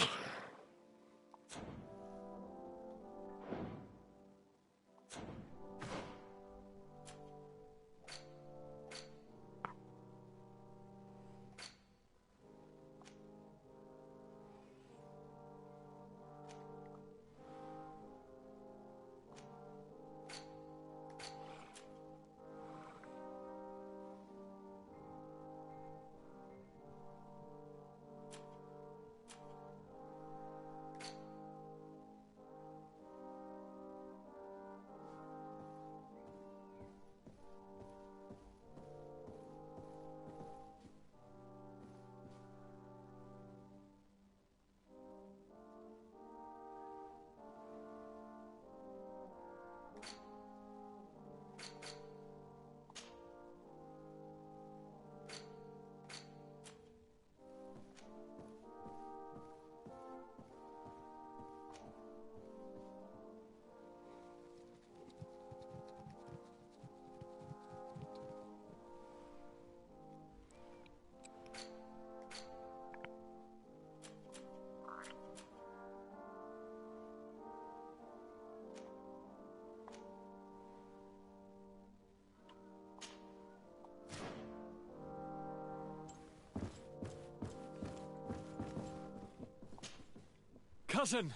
Cousin!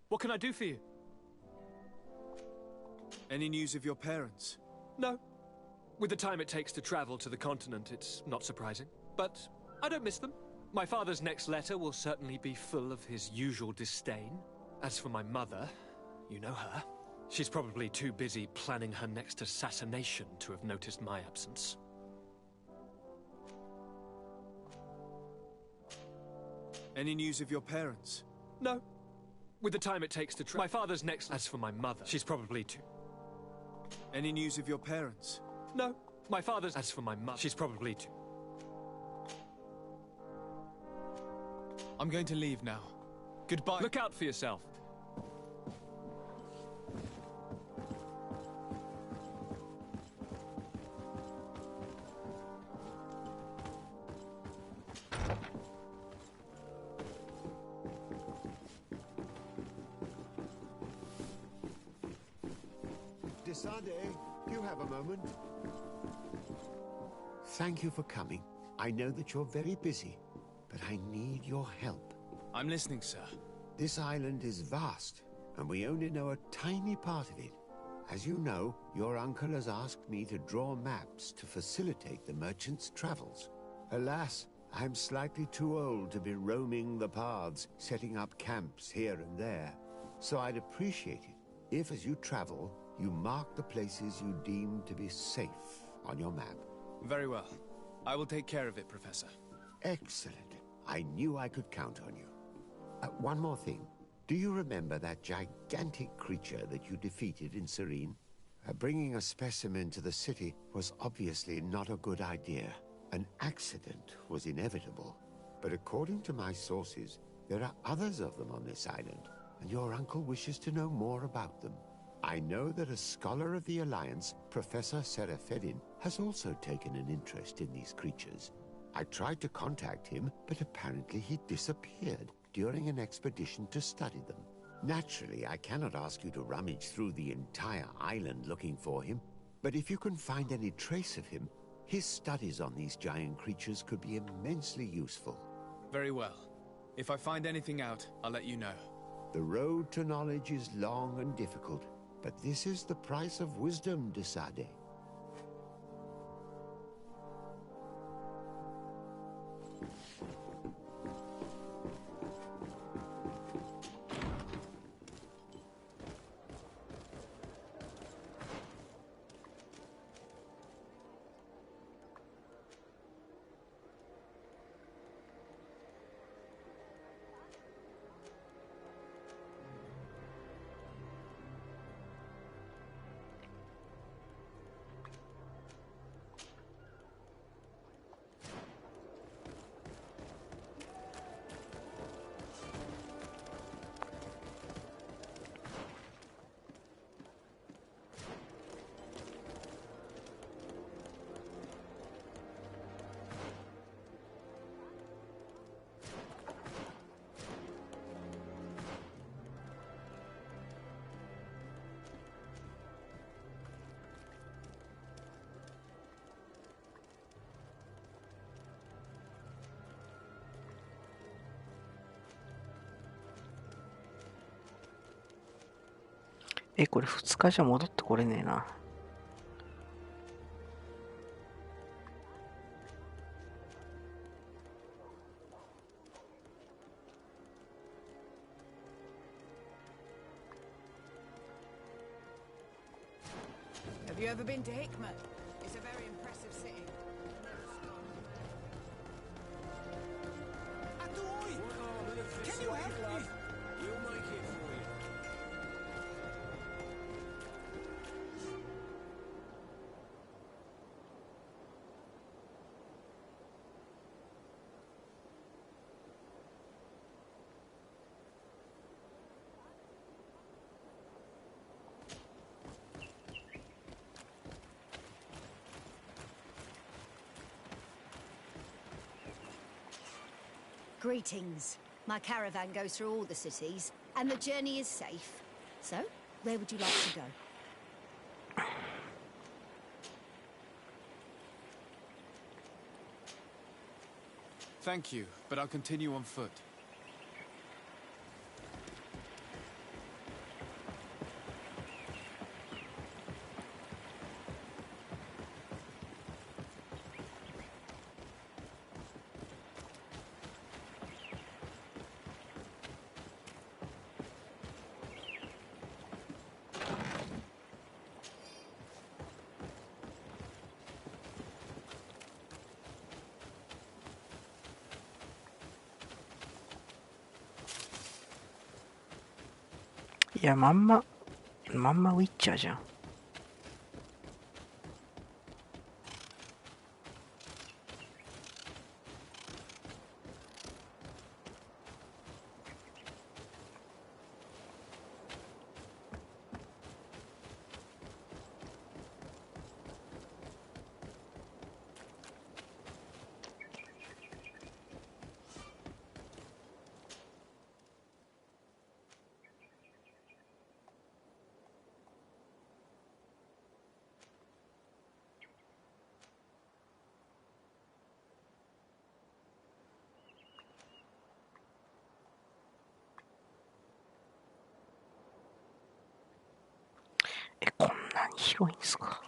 What can I do for you? Any news of your parents? No. With the time it takes to travel to the continent, it's not surprising. But I don't miss them. My father's next letter will certainly be full of his usual disdain. As for my mother, you know her. She's probably too busy planning her next assassination to have noticed my absence. Any news of your parents? No. With the time it takes to my father's next... As for my mother, she's probably too... Any news of your parents? No. My father's... As for my mother, she's probably too... I'm going to leave now. Goodbye. Look out for yourself. Desade, do you have a moment? Thank you for coming. I know that you're very busy, but I need your help. I'm listening, sir. This island is vast, and we only know a tiny part of it. As you know, your uncle has asked me to draw maps to facilitate the merchant's travels. Alas, I'm slightly too old to be roaming the paths, setting up camps here and there. So I'd appreciate it if, as you travel, you mark the places you deem to be safe on your map. Very well. I will take care of it, Professor. Excellent. I knew I could count on you. One more thing. Do you remember that gigantic creature that you defeated in Serene? Bringing a specimen to the city was obviously not a good idea. An accident was inevitable. But according to my sources, there are others of them on this island, and your uncle wishes to know more about them. I know that a scholar of the Alliance, Professor Serafedin, has also taken an interest in these creatures. I tried to contact him, but apparently he disappeared during an expedition to study them. Naturally, I cannot ask you to rummage through the entire island looking for him, but if you can find any trace of him, his studies on these giant creatures could be immensely useful. Very well. If I find anything out, I'll let you know. The road to knowledge is long and difficult, but this is the price of wisdom, Desade.これ2日じゃ戻ってこれねえな。Have you ever been to Hickman? It's a very impressive city. Can you help me? We'll make it for you. Greetings. My caravan goes through all the cities, and the journey is safe. So, where would you like to go? Thank you, but I'll continue on foot. いや、まんまウィッチャーじゃん。こんなに広いんですか。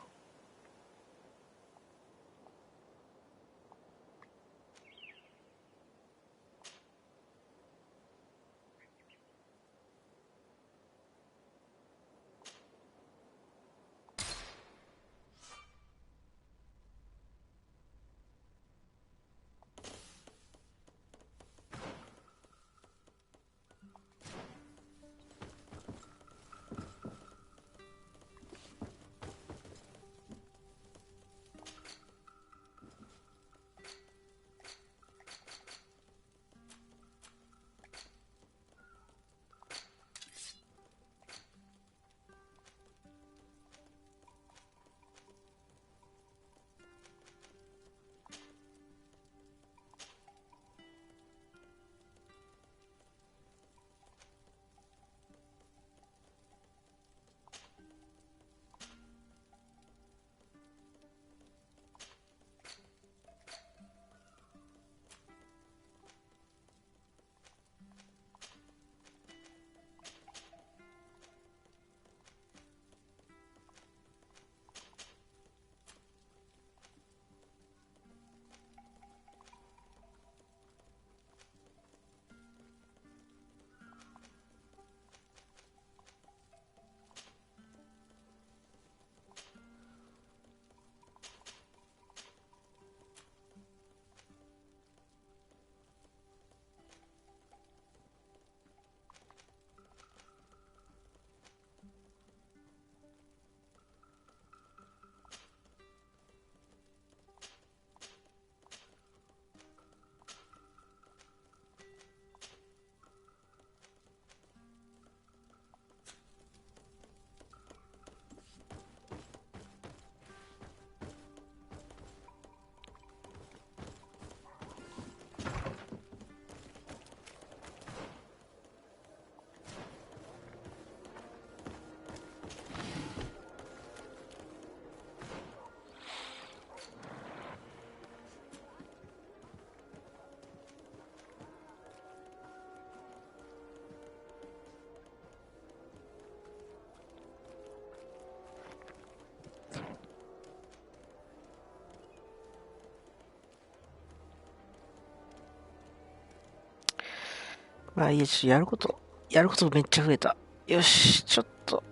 まあいいや、ちょっとやることめっちゃ増えた。よし、ちょっと。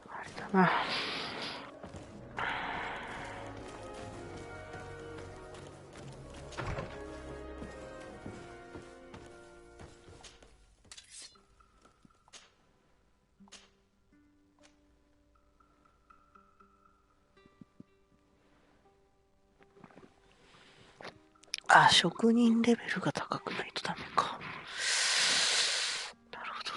あれだな。あ、職人レベルが高くないとダメか。なるほど。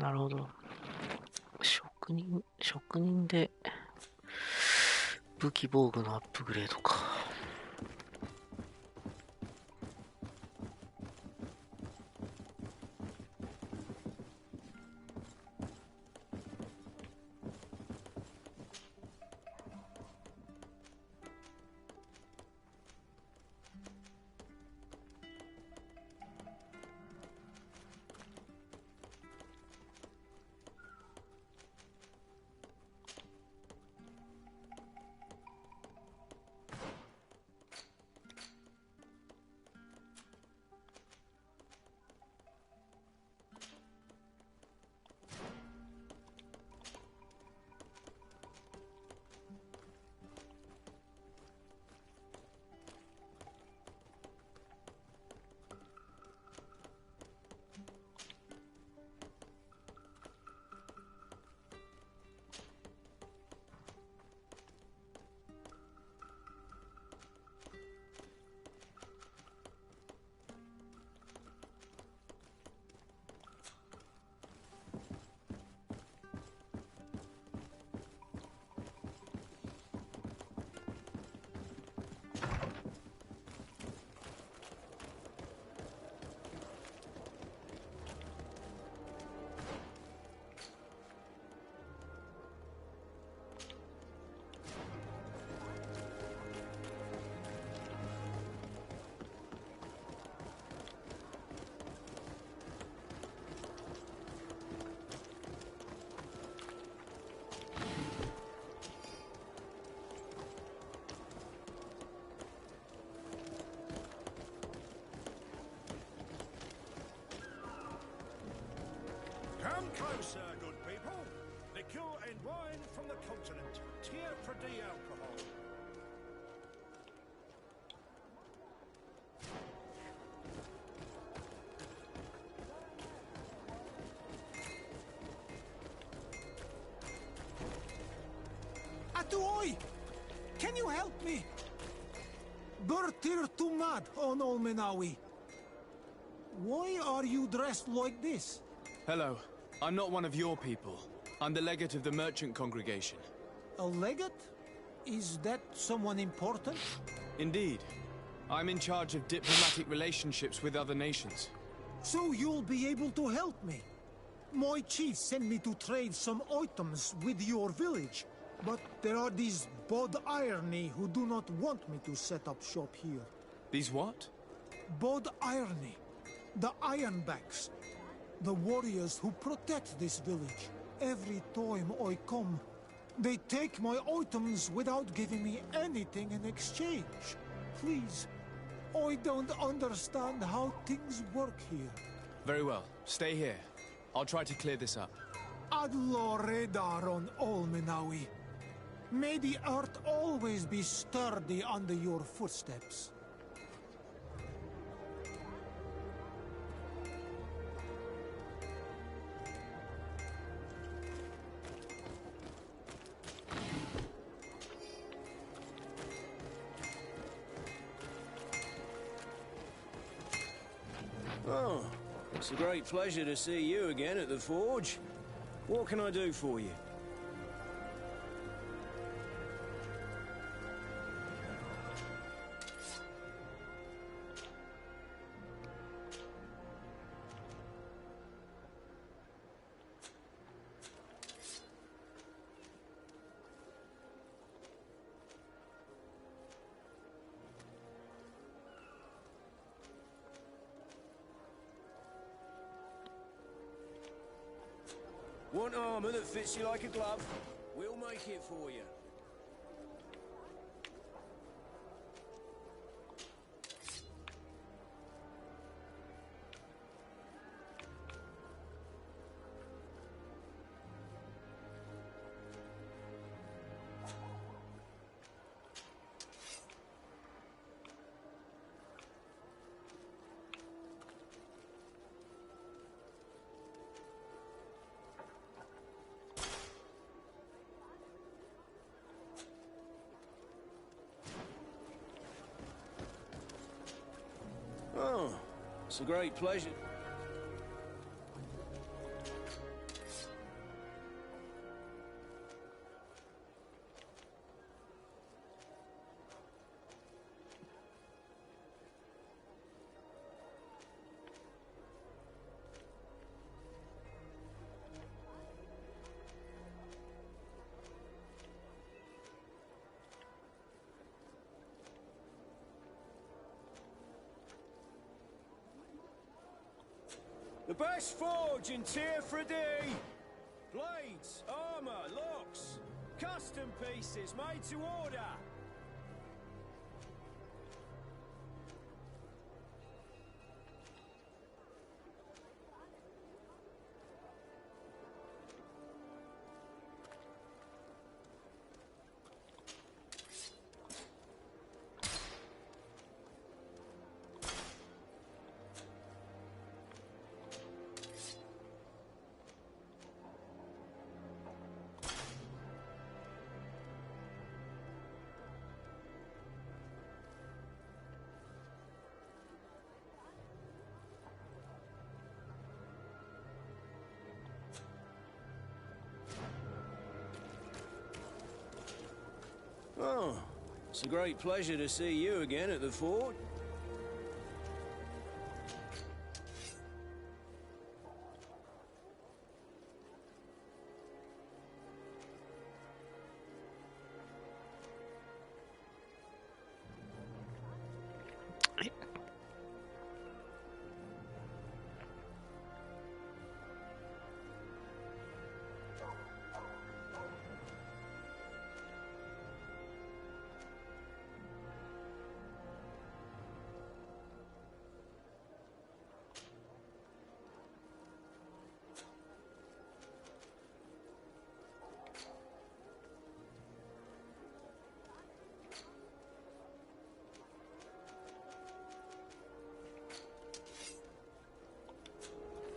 なるほど。職人で武器防具のアップグレードか。Come closer, good people. Liqueur and wine from the continent. Tier for the alcohol. Atuoi! Can you help me? Bertir Tumad on Olmenawi. Why are you dressed like this? Hello. I'm not one of your people. I'm the legate of the merchant congregation. A legate? Is that someone important? Indeed. I'm in charge of diplomatic relationships with other nations. So you'll be able to help me. My chief sent me to trade some items with your village. But there are these Bod Irony who do not want me to set up shop here. These what? Bod Irony. The Ironbacks. The warriors who protect this village. Every time I come, they take my items without giving me anything in exchange. Please, I don't understand how things work here. Very well. Stay here. I'll try to clear this up. Adlo Redar on Olmenawi. May the earth always be sturdy under your footsteps. Oh, it's a great pleasure to see you again at the forge. What can I do for you? Want armor that fits you like a glove? We'll make it for you. Oh, it's a great pleasure. The best forge in Tier 3D! Blades, armor, locks, custom pieces made to order! Oh, it's a great pleasure to see you again at the fort.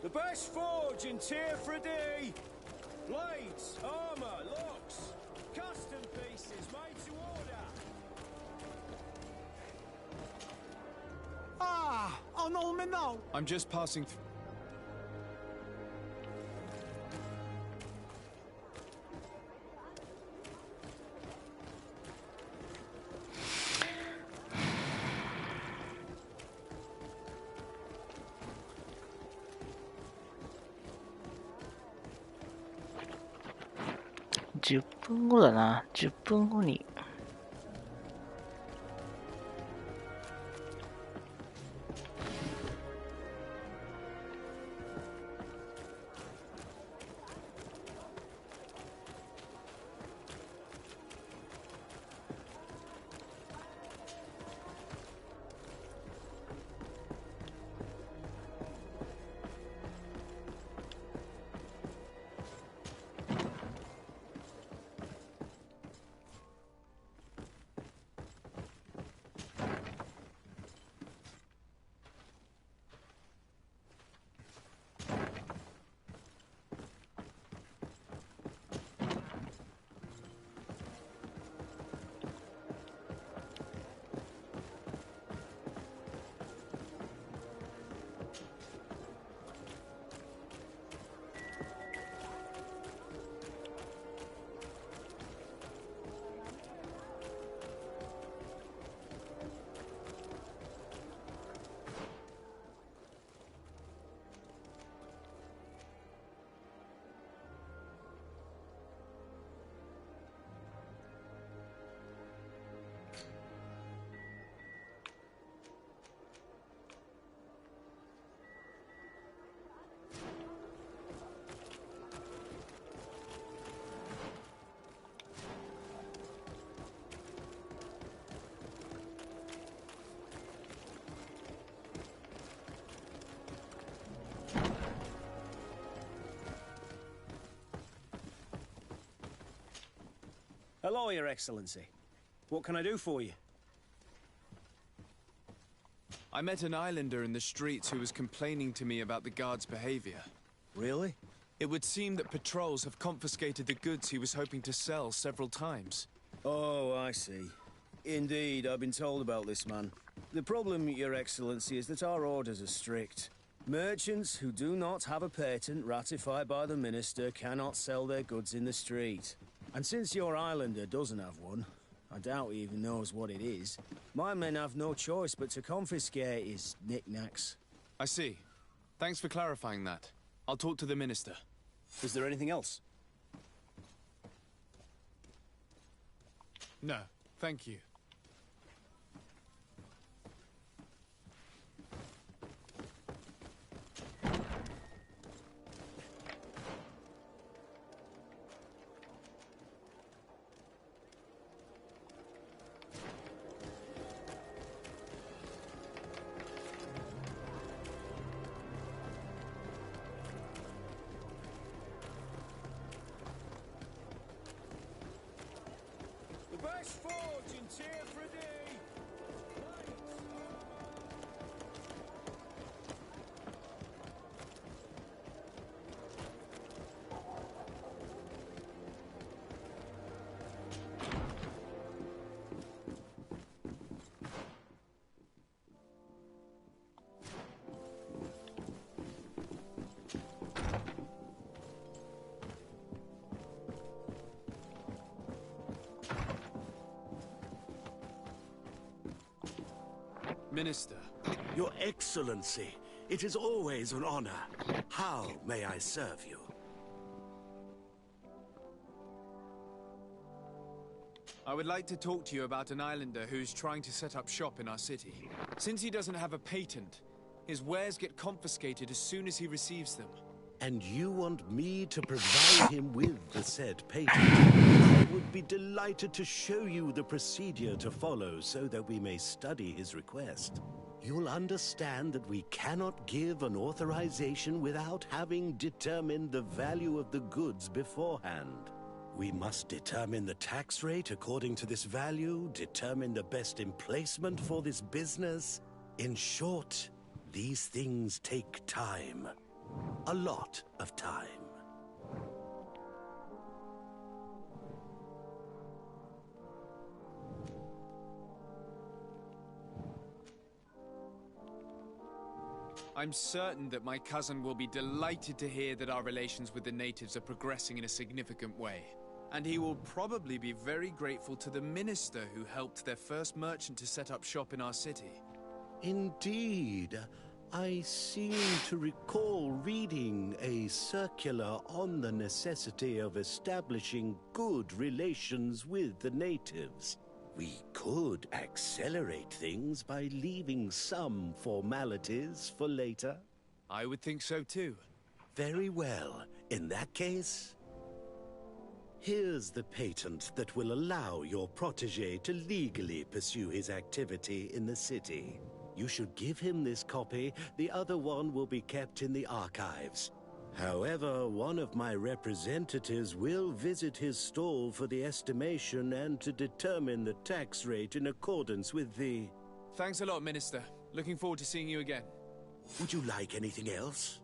The best forge in Tier 3D! Blades, armor, locks, custom pieces made to order! Ah! On all me now! I'm just passing through.10分後だな。10分後に。Hello, Your Excellency. What can I do for you? I met an islander in the streets who was complaining to me about the guard's behavior. Really? It would seem that patrols have confiscated the goods he was hoping to sell several times. Oh, I see. Indeed, I've been told about this man. The problem, Your Excellency, is that our orders are strict. Merchants who do not have a patent ratified by the Minister cannot sell their goods in the street. And since your islander doesn't have one, I doubt he even knows what it is, my men have no choice but to confiscate his knickknacks. I see. Thanks for clarifying that. I'll talk to the Minister. Is there anything else? No, thank you. Volunteer for a day! Minister. Your Excellency, it is always an honor. How may I serve you? I would like to talk to you about an islander who's trying to set up shop in our city. Since he doesn't have a patent, his wares get confiscated as soon as he receives them. And you want me to provide him with the said patent? I would be delighted to show you the procedure to follow so that we may study his request. You'll understand that we cannot give an authorization without having determined the value of the goods beforehand. We must determine the tax rate according to this value, determine the best emplacement for this business. In short, these things take time. A lot of time. I'm certain that my cousin will be delighted to hear that our relations with the natives are progressing in a significant way. And he will probably be very grateful to the minister who helped their first merchant to set up shop in our city. Indeed. I seem to recall reading a circular on the necessity of establishing good relations with the natives. We could accelerate things by leaving some formalities for later. I would think so too. Very well. In that case, here's the patent that will allow your protege to legally pursue his activity in the city. You should give him this copy. The other one will be kept in the archives. However, one of my representatives will visit his stall for the estimation and to determine the tax rate in accordance with the... Thanks a lot, Minister. Looking forward to seeing you again. Would you like anything else?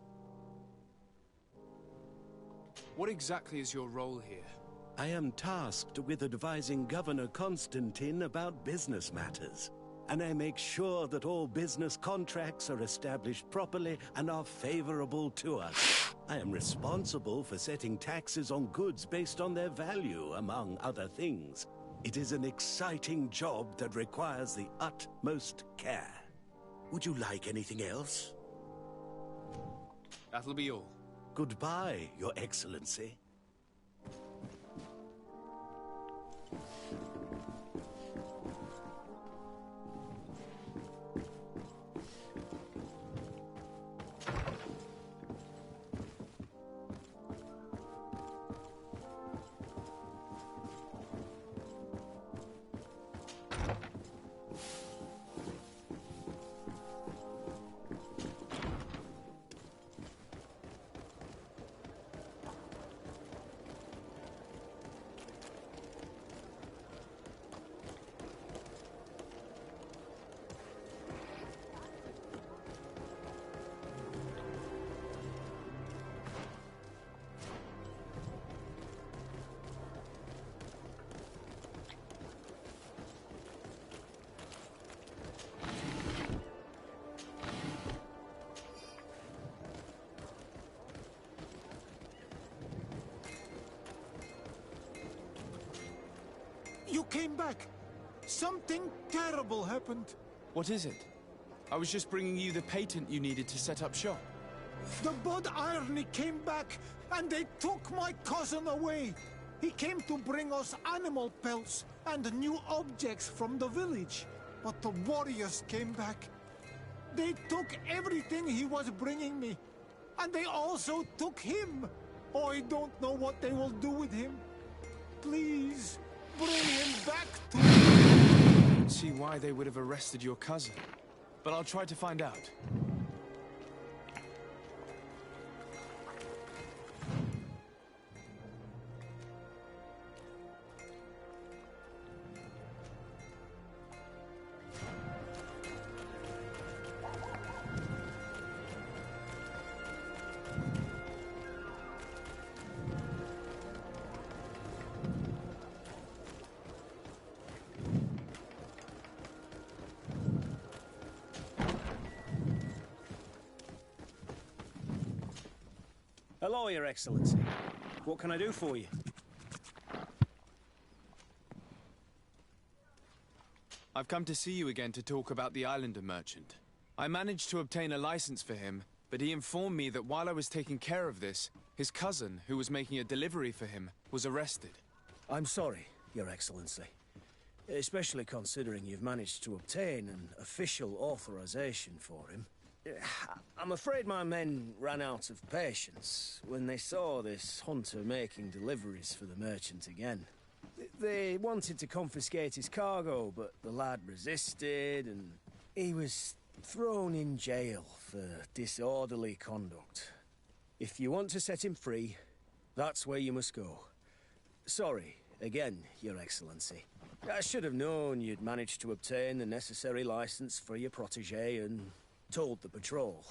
What exactly is your role here? I am tasked with advising Governor Constantine about business matters. And I make sure that all business contracts are established properly and are favorable to us. I am responsible for setting taxes on goods based on their value, among other things. It is an exciting job that requires the utmost care. Would you like anything else? That'll be all. Goodbye, Your Excellency. You came back! Something terrible happened. What is it? I was just bringing you the patent you needed to set up shop. The Bud Irony came back, and they took my cousin away. He came to bring us animal pelts and new objects from the village. But the warriors came back. They took everything he was bringing me. And they also took him. Oh, I don't know what they will do with him. Please, bring him back to me. I don't see why they would have arrested your cousin. But I'll try to find out. Hello, Your Excellency. What can I do for you? I've come to see you again to talk about the Islander merchant. I managed to obtain a license for him, but he informed me that while I was taking care of this, his cousin, who was making a delivery for him, was arrested. I'm sorry, Your Excellency. Especially considering you've managed to obtain an official authorization for him. I'm afraid my men ran out of patience when they saw this hunter making deliveries for the merchant again. They wanted to confiscate his cargo, but the lad resisted, and he was thrown in jail for disorderly conduct. If you want to set him free, that's where you must go. Sorry, again, Your Excellency. I should have known you'd managed to obtain the necessary license for your protégé and told the patrol.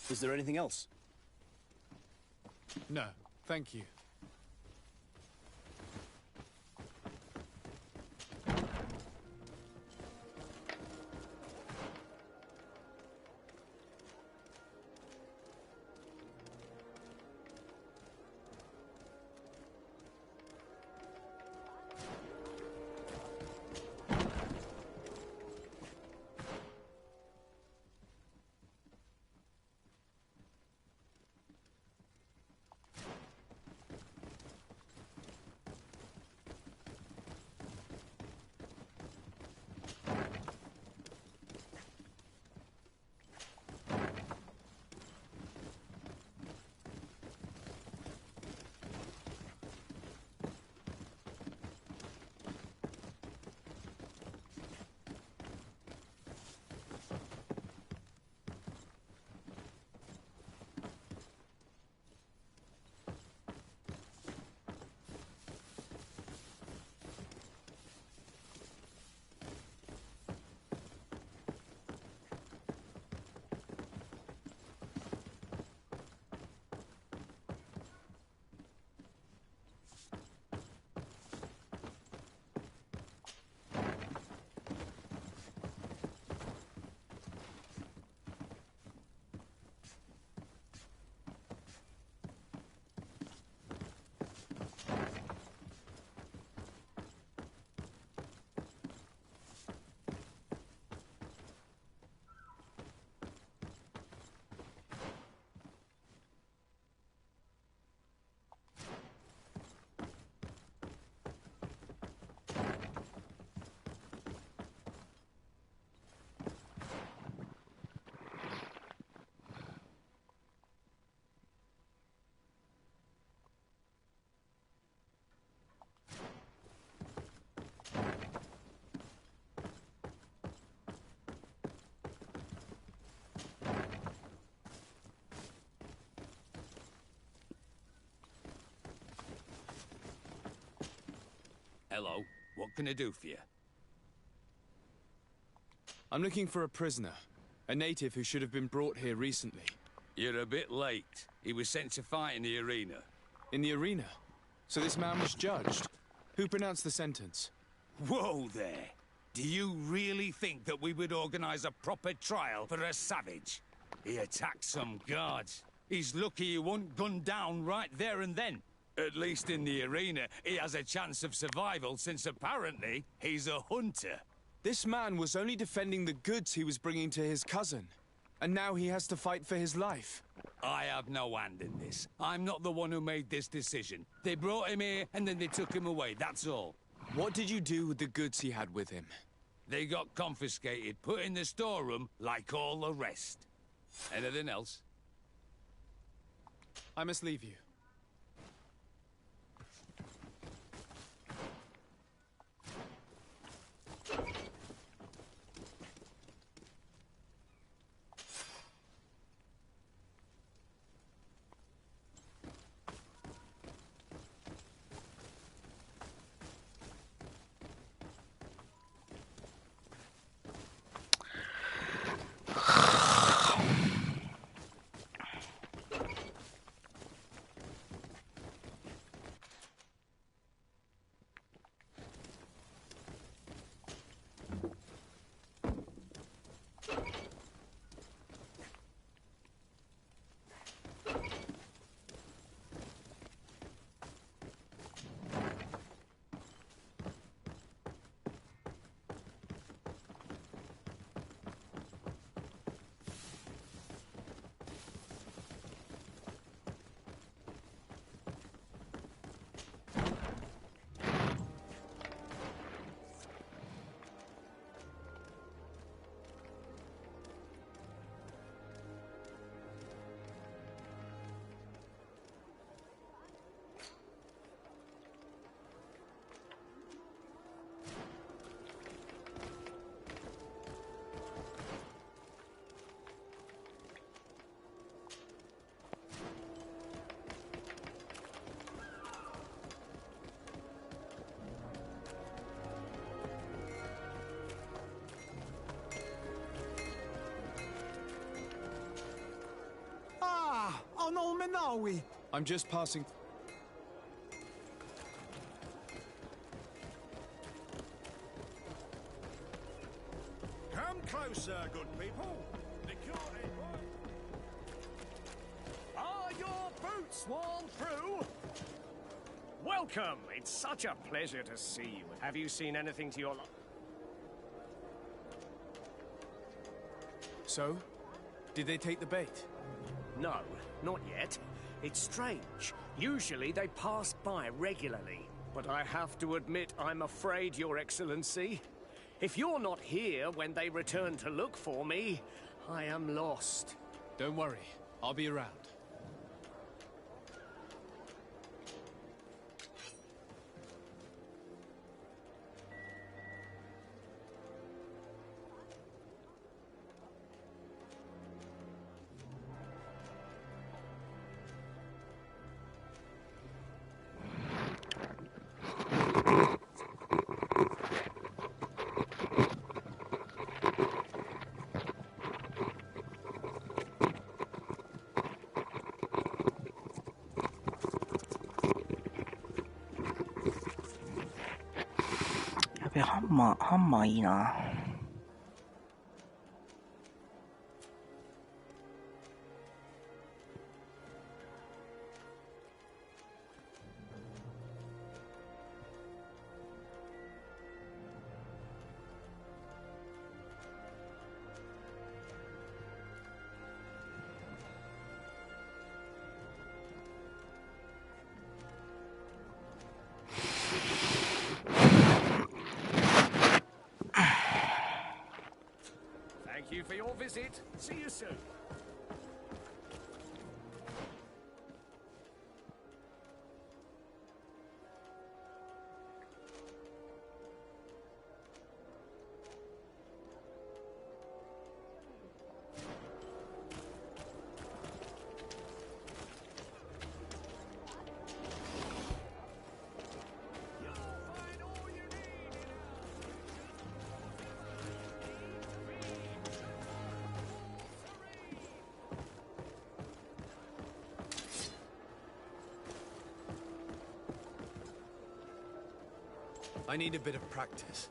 Is there anything else? No, thank you. Hello, what can I do for you? I'm looking for a prisoner, a native who should have been brought here recently. You're a bit late. He was sent to fight in the arena. In the arena? So this man was judged? Who pronounced the sentence? Whoa there! Do you really think that we would organize a proper trial for a savage? He attacked some guards. He's lucky he wasn't gunned down right there and then. At least in the arena, he has a chance of survival since apparently he's a hunter. This man was only defending the goods he was bringing to his cousin. And now he has to fight for his life. I have no hand in this. I'm not the one who made this decision. They brought him here and then they took him away, that's all. What did you do with the goods he had with him? They got confiscated, put in the storeroom like all the rest. Anything else? I must leave you. are we? I'm just passing... Come closer, good people. Are your boots worn through? Welcome. It's such a pleasure to see you. Have you seen anything to your... So? Did they take the bait? No, not yet. It's strange. Usually they pass by regularly. But I have to admit, I'm afraid, Your Excellency. If you're not here when they return to look for me, I am lost. Don't worry. I'll be around.やべ、ハンマーいいな。Thank you for your visit. See you soon. I need a bit of practice.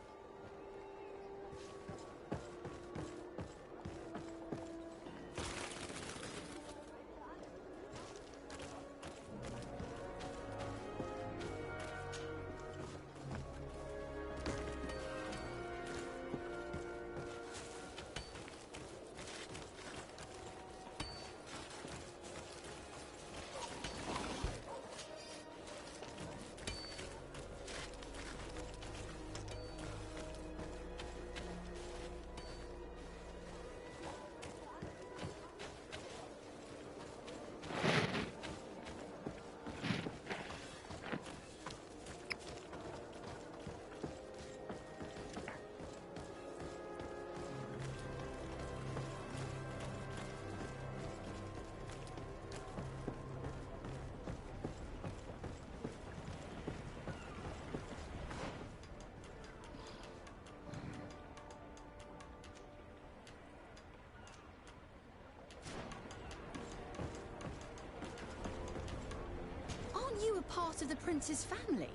You a part of the prince's family?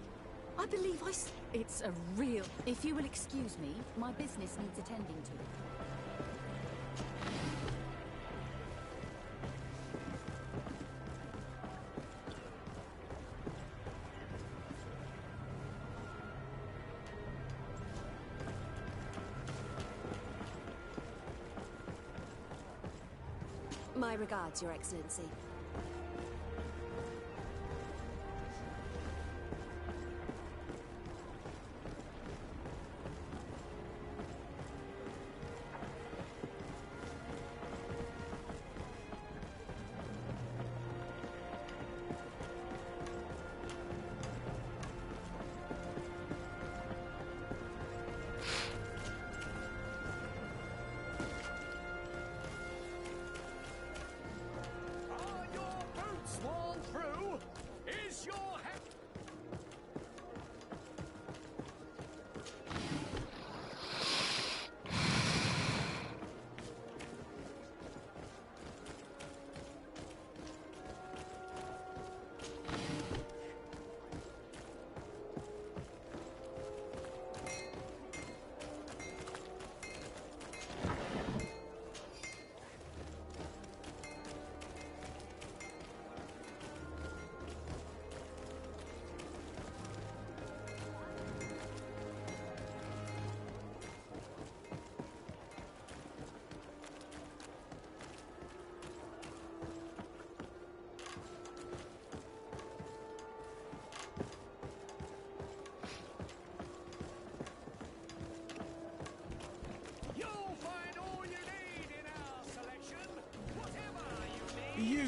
I believe It's a real... If you will excuse me, my business needs attending to. My regards, Your Excellency.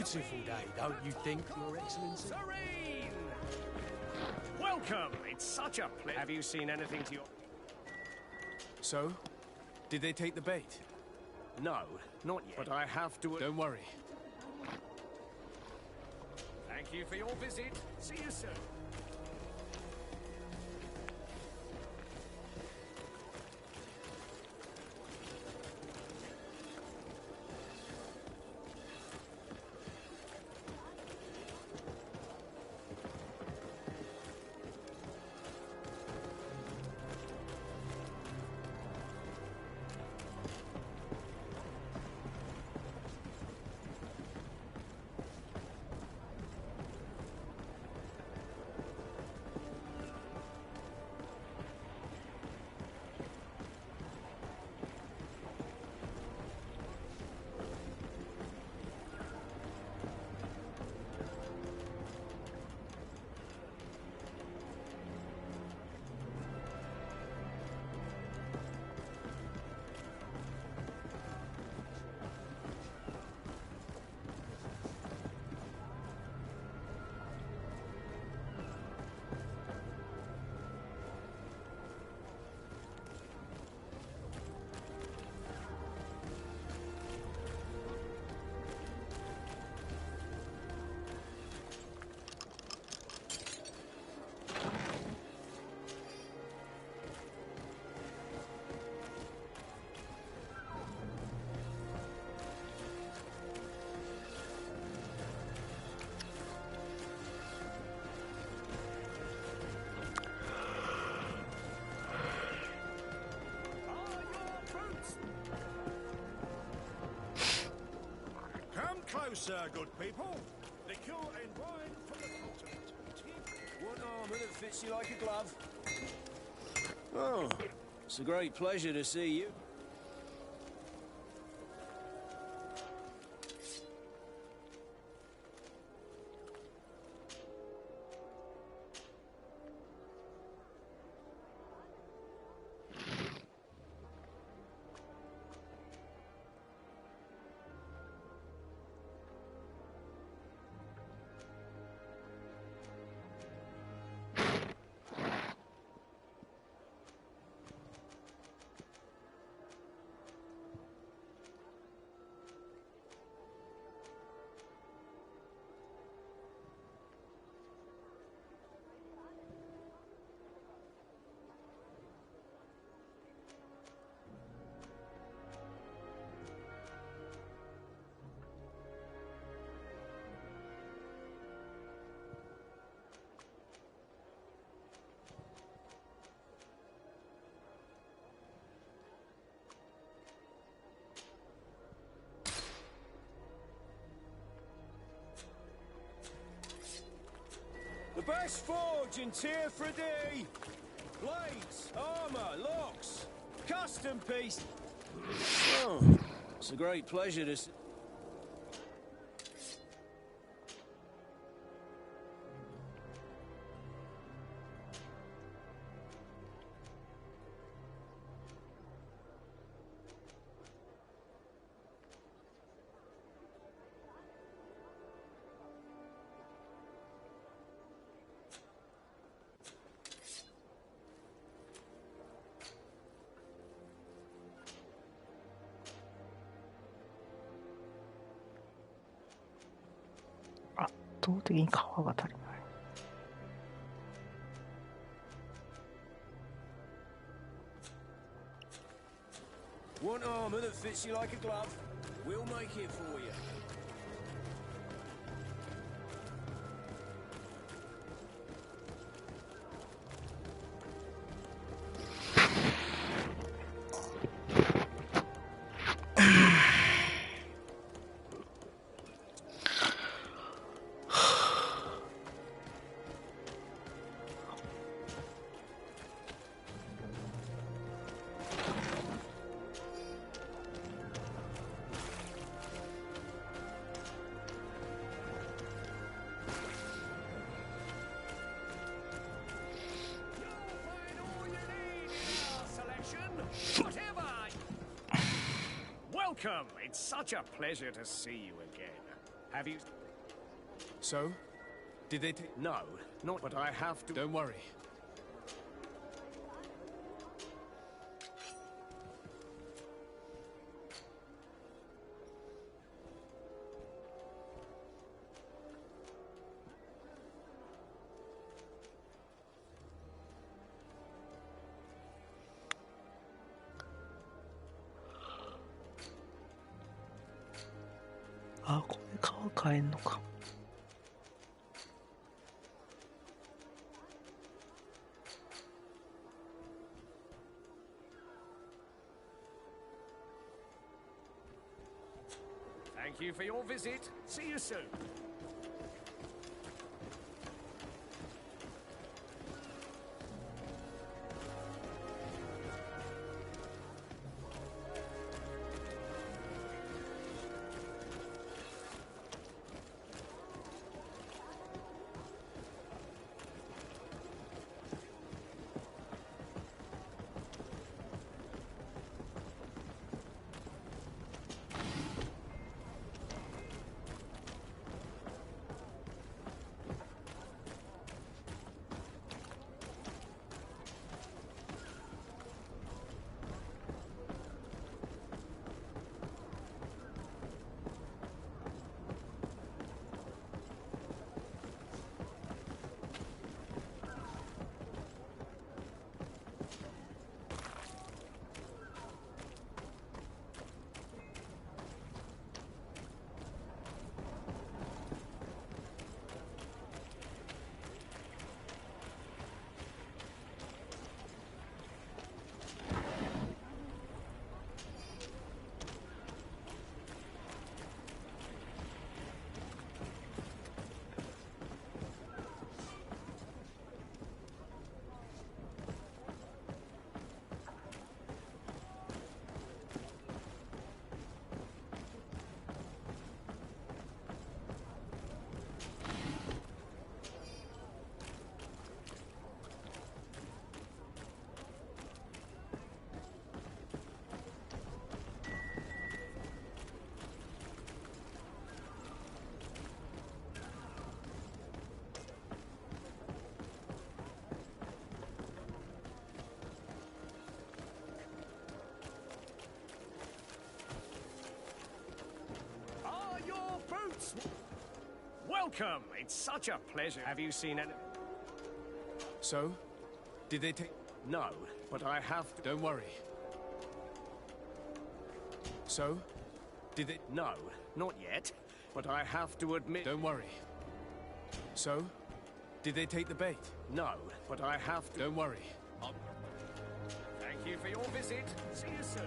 beautiful day, don't you think, Your Excellency? Serene! Welcome! It's such a pleasure. Have you seen anything to your... So? Did they take the bait? No, not yet. But I have to... Don't worry. Thank you for your visit. See you soon. Closer, good people. Liquor and wine from the continent. One armour that fits you like a glove. Oh, it's a great pleasure to see you. The best forge in Tier 3D! Blades, armour, locks, custom piece. Oh, it's a great pleasure to see.圧倒的に皮が足りない。Want armour that fits you like a glove? We'll make it for you. Welcome! It's such a pleasure to see you again. Have you... So? Did they take... No, not... But I have to... Don't worry.あ、これ川変えんのか。Thank you for your visit. See you soon. Welcome. It's such a pleasure. Have you seen any... So? Did they take... No, but I have to... Don't worry. So? Did they... No, not yet. But I have to admit... Don't worry. So? Did they take the bait? No, but I have to... Don't worry. Thank you for your visit. See you soon.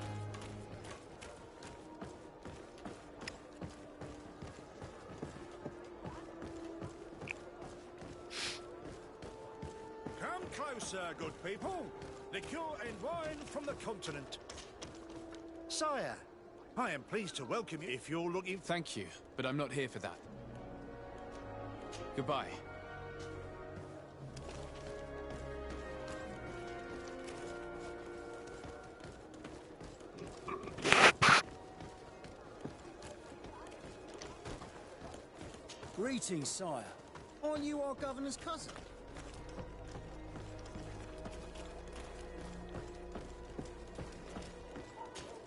Come closer, good people. Liqueur and wine from the continent. Sire, I am pleased to welcome you if you're looking... Thank you, but I'm not here for that. Goodbye. Greetings, sire. Aren't you our governor's cousin?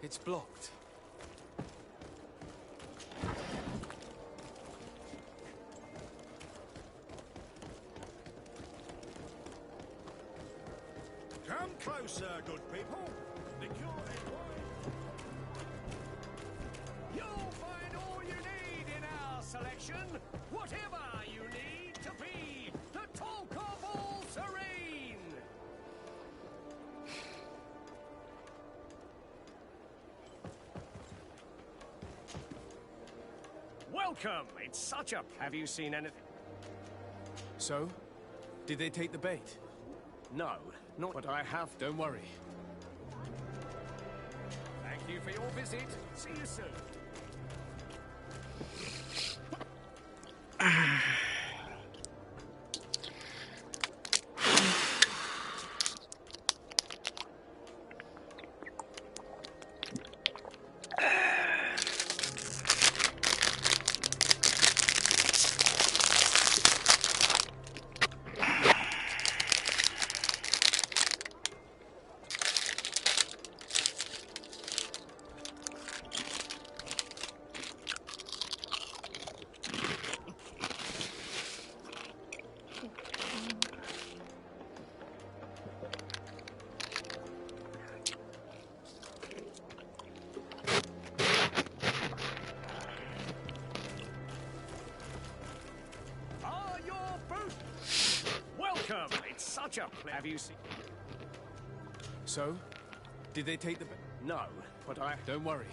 It's blocked. Come closer, good people. Liqueur and wine. You'll find all you need in our selection. Whatever you need to be the talk of all Serene. Welcome. It's such a... Have you seen anything? So? Did they take the bait? No, not... But I have... Don't worry. Thank you for your visit. See you soon. such a have you seen? So, did they take the... No, but I... Don't worry.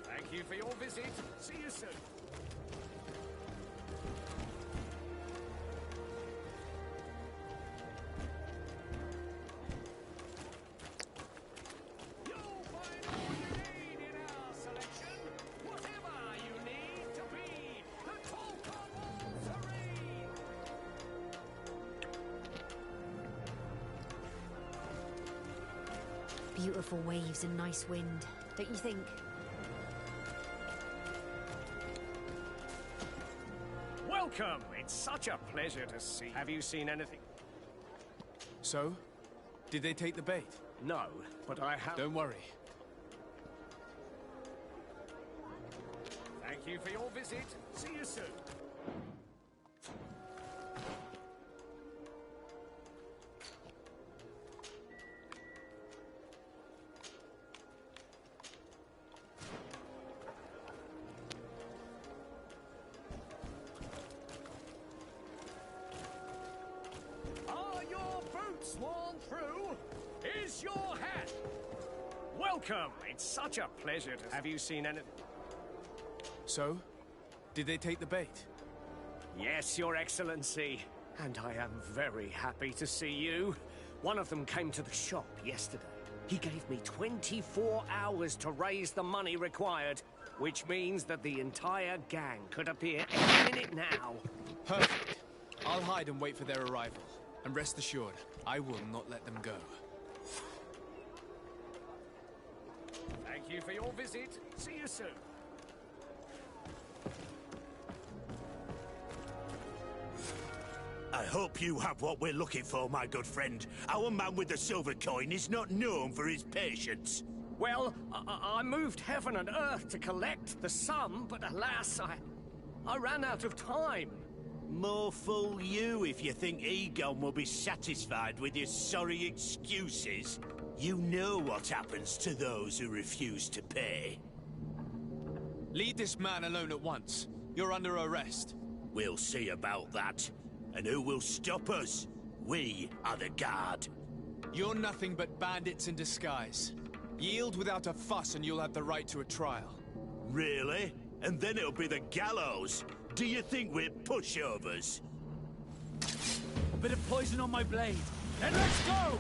Thank you for your visit. See you soon. Beautiful waves and nice wind, don't you think? Welcome! It's such a pleasure to see. Have you seen anything? So, did they take the bait? No, but I have... Don't worry. Thank you for your visit. See you soon. Worn through? Is your hat? Welcome! It's such a pleasure to... Have you seen anything? So, did they take the bait? Yes, Your Excellency. And I am very happy to see you. One of them came to the shop yesterday. He gave me 24 hours to raise the money required, which means that the entire gang could appear any minute now. Perfect. I'll hide and wait for their arrival. And rest assured, I will not let them go. Thank you for your visit. See you soon. I hope you have what we're looking for, my good friend. Our man with the silver coin is not known for his patience. Well, I moved heaven and earth to collect the sum, but alas, I ran out of time. More fool you if you think Egon will be satisfied with your sorry excuses. You know what happens to those who refuse to pay. Leave this man alone at once. You're under arrest. We'll see about that. And who will stop us? We are the guard. You're nothing but bandits in disguise. Yield without a fuss and you'll have the right to a trial. Really? And then it'll be the gallows. Do you think we're pushovers? A bit of poison on my blade. Then let's go!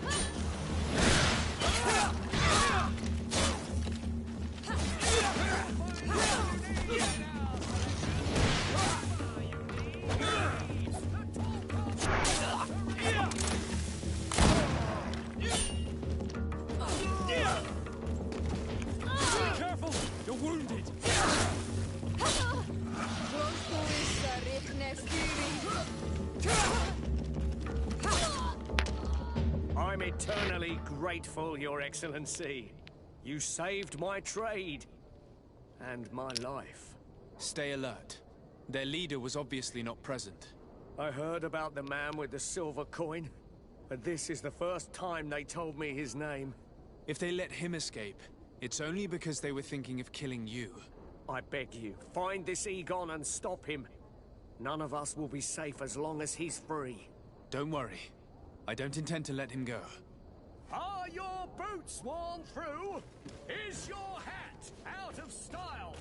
Careful! You're wounded! I'm eternally grateful, Your Excellency. You saved my trade. And my life. Stay alert. Their leader was obviously not present. I heard about the man with the silver coin, but this is the first time they told me his name. If they let him escape, it's only because they were thinking of killing you. I beg you, find this Egon and stop him. None of us will be safe as long as he's free. Don't worry. I don't intend to let him go. Are your boots worn through? Is your hat out of style?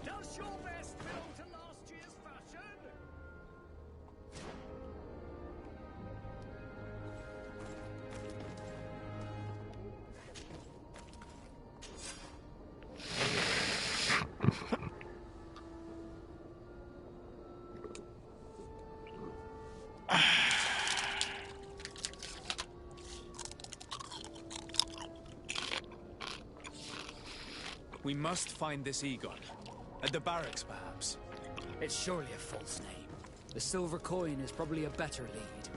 Does your vest belong to last year's fashion? We must find this Egon. At the barracks, perhaps. It's surely a false name. The silver coin is probably a better lead.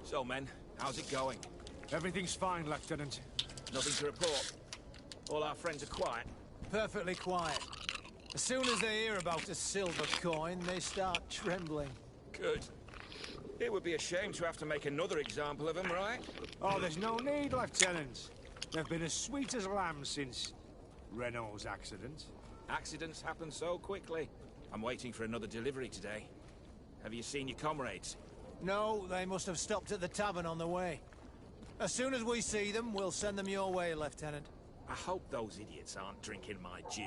So, men, how's it going? Everything's fine, Lieutenant. Nothing to report. All our friends are quiet. Perfectly quiet. As soon as they hear about a silver coin, they start trembling. Good. It would be a shame to have to make another example of them, right? Oh, there's no need, Lieutenant. They've been as sweet as lambs since Renault's accident. Accidents happen so quickly. I'm waiting for another delivery today. Have you seen your comrades? No, they must have stopped at the tavern on the way. As soon as we see them, we'll send them your way, Lieutenant. I hope those idiots aren't drinking my dew.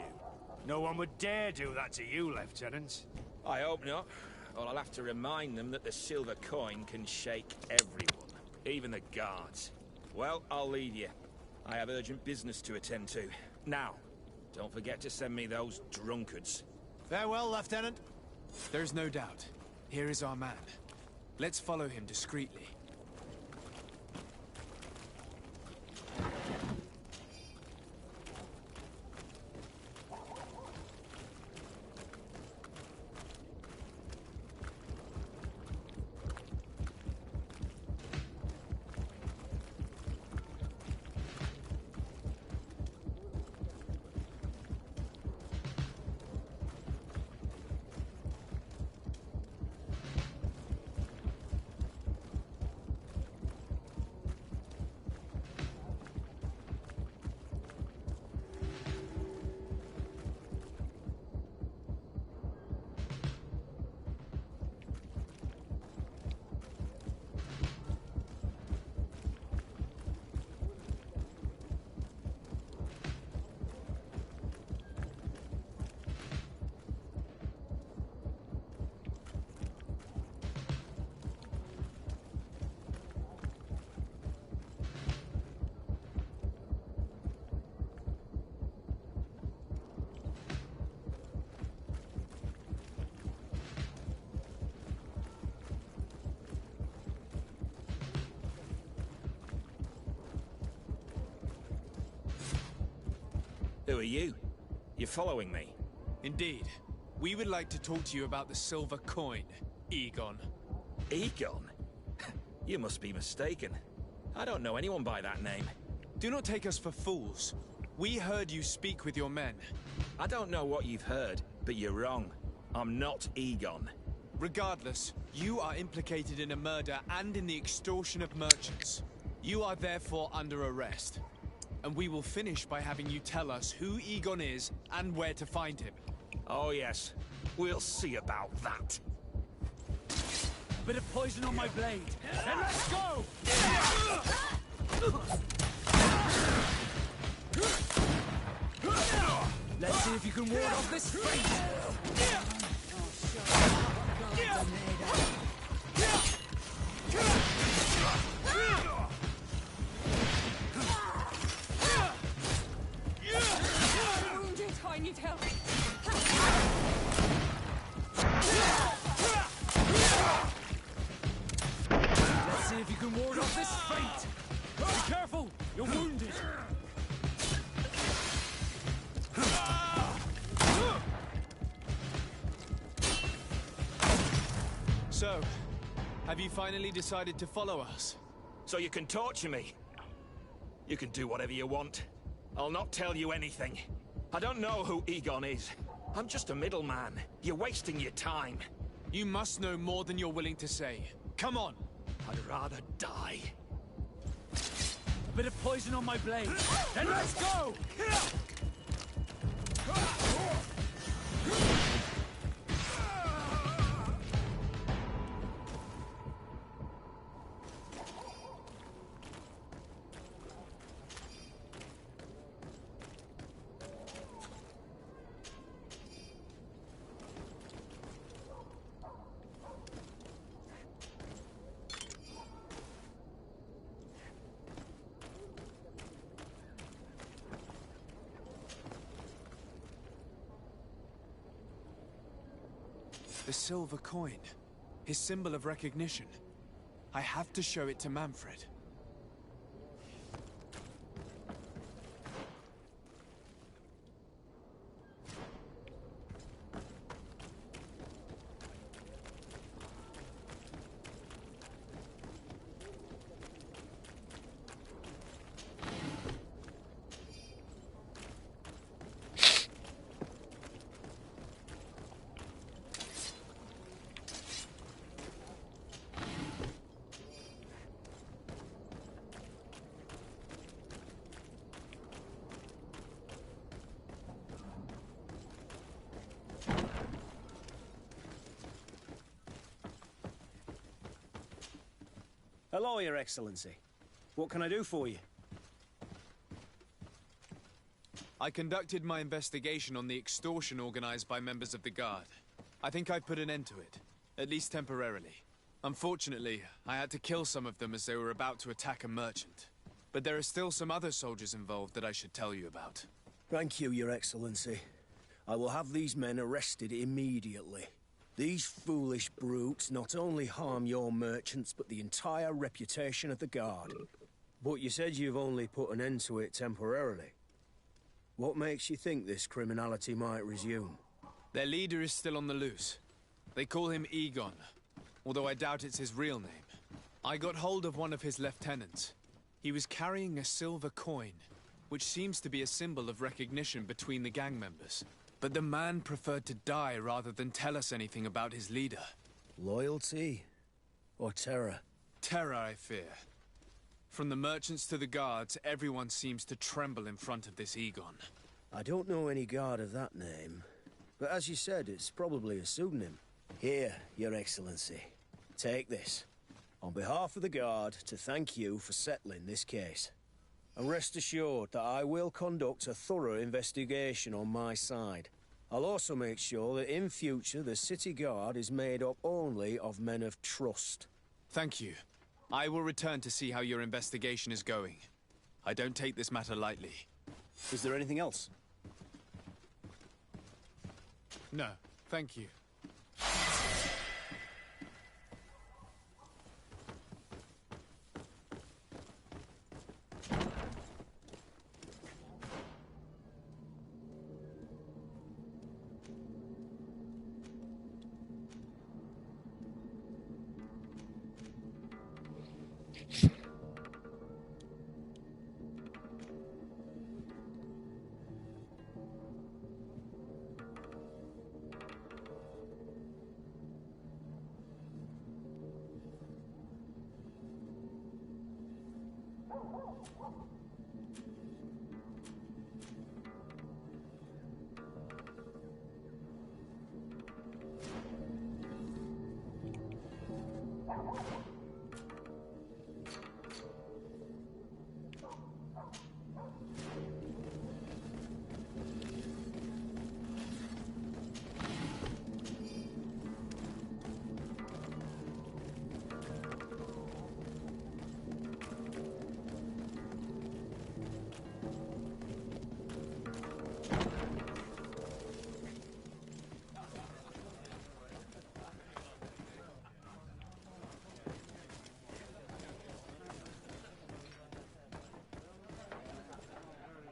No one would dare do that to you, Lieutenant. I hope not. Or I'll have to remind them that the silver coin can shake everyone, even the guards. Well, I'll leave you. I have urgent business to attend to. Now, don't forget to send me those drunkards. Farewell, Lieutenant. There's no doubt. Here is our man. Let's follow him discreetly. Who are you? You're following me? Indeed. We would like to talk to you about the silver coin, Egon. Egon? You must be mistaken. I don't know anyone by that name. Do not take us for fools. We heard you speak with your men. I don't know what you've heard, but you're wrong. I'm not Egon. Regardless, you are implicated in a murder and in the extortion of merchants. You are therefore under arrest. And we will finish by having you tell us who Egon is and where to find him. Oh yes, we'll see about that. A bit of poison on my blade. Then let's go! Let's see if you can ward off this fate. I need help. Let's see if you can ward off this fate. Be careful, you're wounded. So, have you finally decided to follow us? So you can torture me? You can do whatever you want. I'll not tell you anything. I don't know who Egon is. I'm just a middleman. You're wasting your time. You must know more than you're willing to say. Come on! I'd rather die. A bit of poison on my blade. Then let's go! The silver coin. His symbol of recognition. I have to show it to Manfred. Hello, Your Excellency. What can I do for you? I conducted my investigation on the extortion organized by members of the Guard. I think I've put an end to it, at least temporarily. Unfortunately, I had to kill some of them as they were about to attack a merchant. But there are still some other soldiers involved that I should tell you about. Thank you, Your Excellency. I will have these men arrested immediately. These foolish brutes not only harm your merchants, but the entire reputation of the Guard. But you said you've only put an end to it temporarily. What makes you think this criminality might resume? Their leader is still on the loose. They call him Egon, although I doubt it's his real name. I got hold of one of his lieutenants. He was carrying a silver coin, which seems to be a symbol of recognition between the gang members. But the man preferred to die rather than tell us anything about his leader. Loyalty? Or terror? Terror, I fear. From the merchants to the guards, everyone seems to tremble in front of this Egon. I don't know any guard of that name. But as you said, it's probably a pseudonym. Here, Your Excellency. Take this. On behalf of the Guard, to thank you for settling this case. And rest assured that I will conduct a thorough investigation on my side. I'll also make sure that in future the City Guard is made up only of men of trust. Thank you. I will return to see how your investigation is going. I don't take this matter lightly. Is there anything else? No, thank you.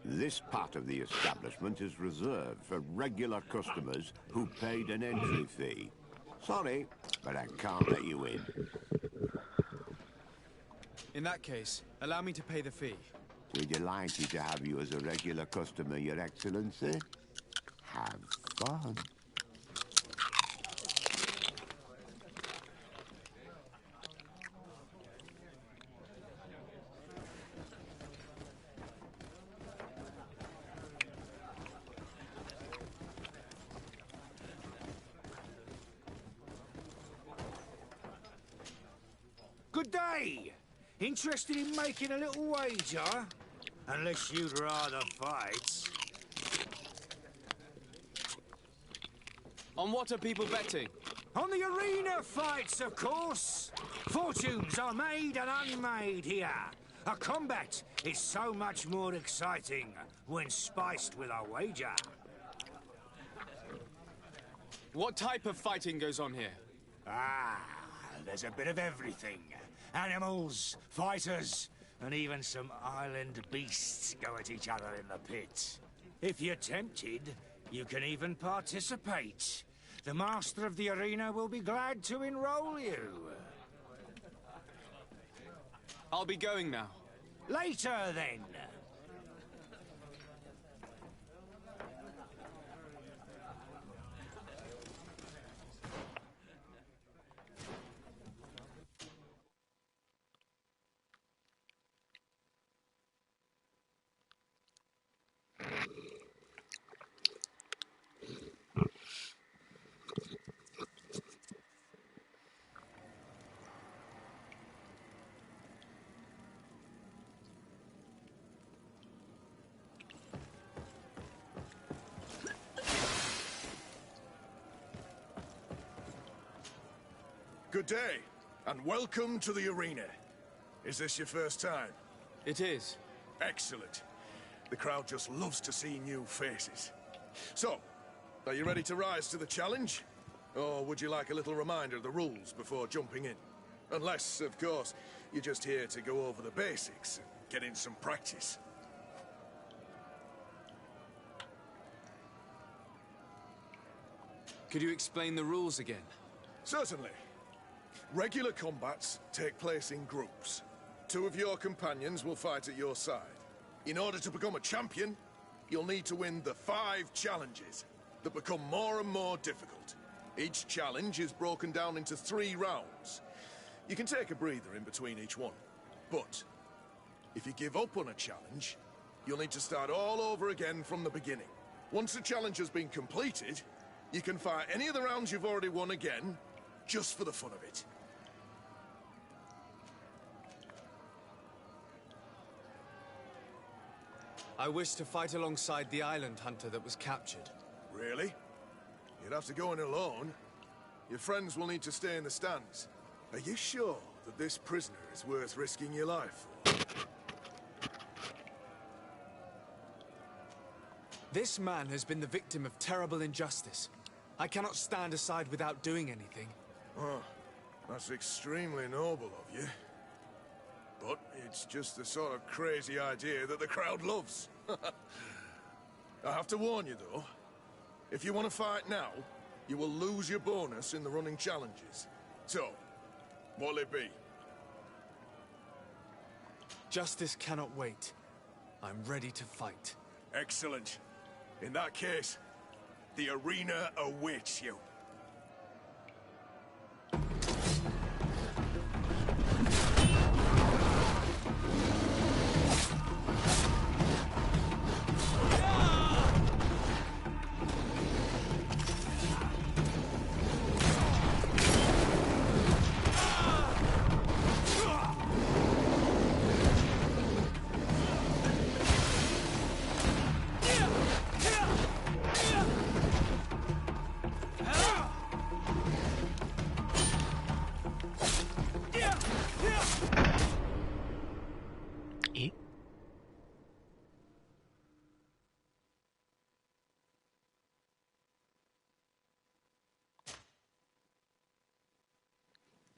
This part of the establishment is reserved for regular customers who paid an entry fee. Sorry, but I can't let you in. In that case, allow me to pay the fee. We're delighted to have you as a regular customer, Your Excellency. Have fun. Good day! Interested in making a little wager? Unless you'd rather fight. On what are people betting? On the arena fights, of course! Fortunes are made and unmade here. A combat is so much more exciting when spiced with a wager. What type of fighting goes on here? Ah, there's a bit of everything. Animals, fighters, and even some island beasts go at each other in the pit. If you're tempted, you can even participate. The master of the arena will be glad to enroll you. I'll be going now. Later, then. Good day, and welcome to the arena. Is this your first time? It is. Excellent. The crowd just loves to see new faces. So, are you ready to rise to the challenge? Or would you like a little reminder of the rules before jumping in? Unless, of course, you're just here to go over the basics and get in some practice. Could you explain the rules again? Certainly. Regular combats take place in groups. 2 of your companions will fight at your side. In order to become a champion, you'll need to win the 5 challenges that become more and more difficult. Each challenge is broken down into 3 rounds. You can take a breather in between each one. But if you give up on a challenge, you'll need to start all over again from the beginning. Once the challenge has been completed, you can fight any of the rounds you've already won again, just for the fun of it. I wish to fight alongside the island hunter that was captured. Really? You'd have to go in alone. Your friends will need to stay in the stands. Are you sure that this prisoner is worth risking your life for? This man has been the victim of terrible injustice. I cannot stand aside without doing anything. Oh, that's extremely noble of you. But it's just the sort of crazy idea that the crowd loves. I have to warn you, though. If you want to fight now, you will lose your bonus in the running challenges. So, what'll it be? Justice cannot wait. I'm ready to fight. Excellent. In that case, the arena awaits you.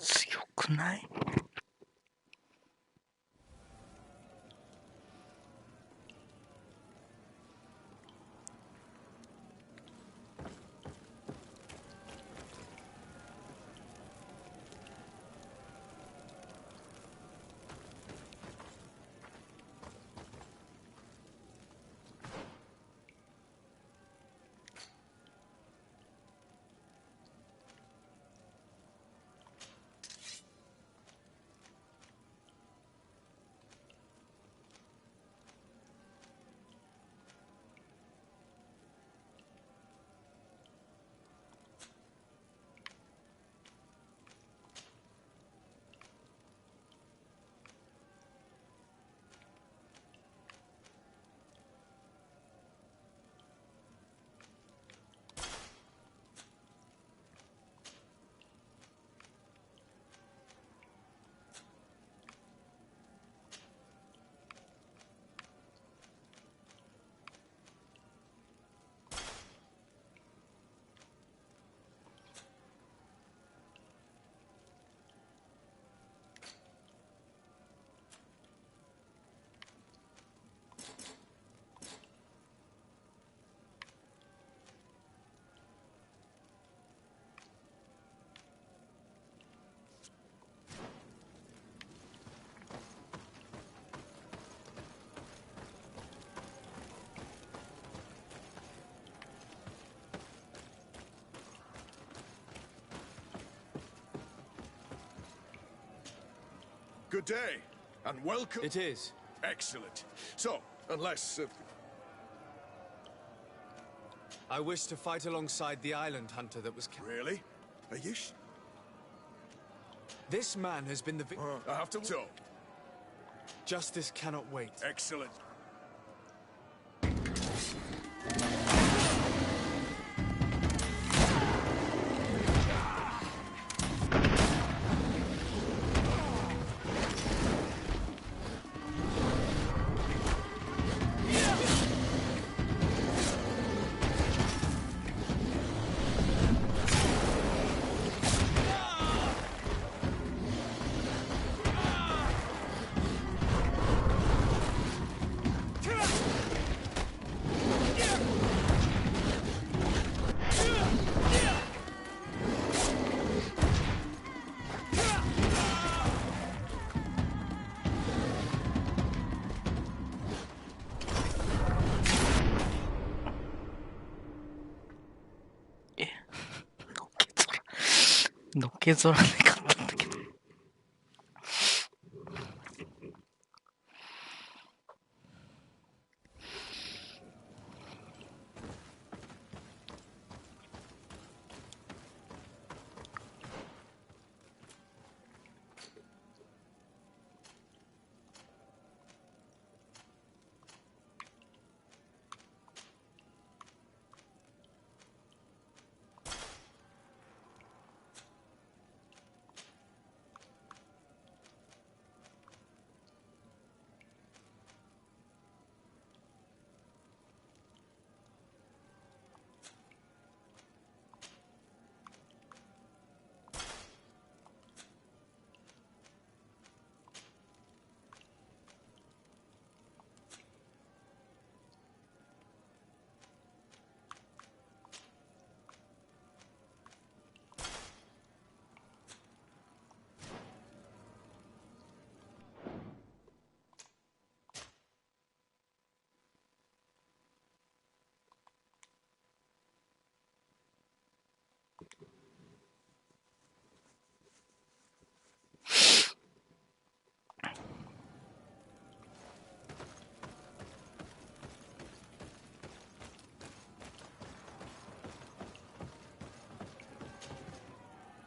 強くない？Good day, and welcome. It is. Excellent. So, unless... I wish to fight alongside the island hunter that was Really? Are you This man has been the I have to... So... Justice cannot wait. Excellent. のけぞらなかったんだけど。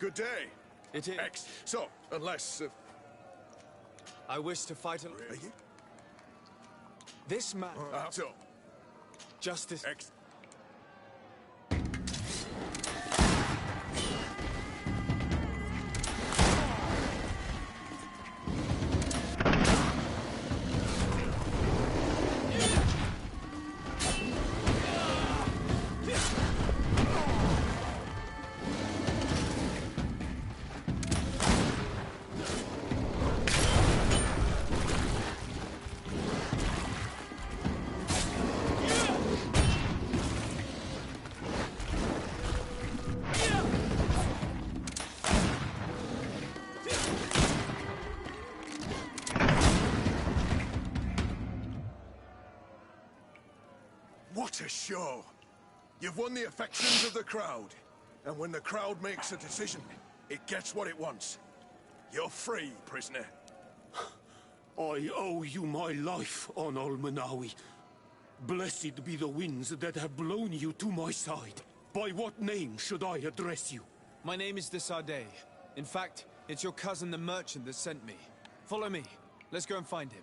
Good day. It is. So, unless... I wish to fight this man... so... Justice... What a show! You've won the affections of the crowd. And when the crowd makes a decision, it gets what it wants. You're free, prisoner. I owe you my life, on Almanawi. Blessed be the winds that have blown you to my side. By what name should I address you? My name is Desardet. In fact, it's your cousin the merchant that sent me. Follow me. Let's go and find him.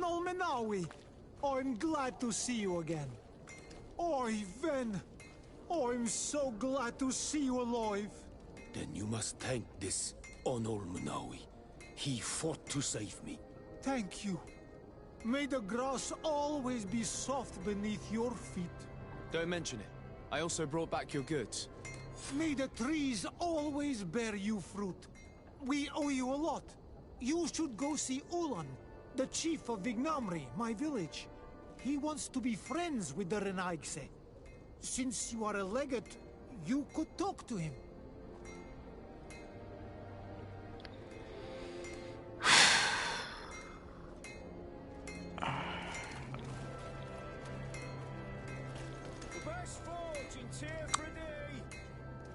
Almanawi, I'm glad to see you again. Oi, Ven, I'm so glad to see you alive. Then you must thank this Almanawi. He fought to save me. Thank you. May the grass always be soft beneath your feet. Don't mention it. I also brought back your goods. May the trees always bear you fruit. We owe you a lot. You should go see Ulan, the chief of Vignamri, my village. He wants to be friends with the Renaigse. Since you are a legate, you could talk to him. The best forge in Tier-Fredy.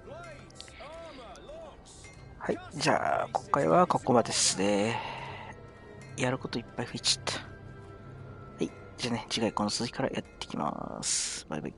Blades, armor, locks. はい、じゃあ今回はここまでですね。やることいっぱい増えちゃった。はい、じゃあね、次回この続きからやっていきます。バイバイ。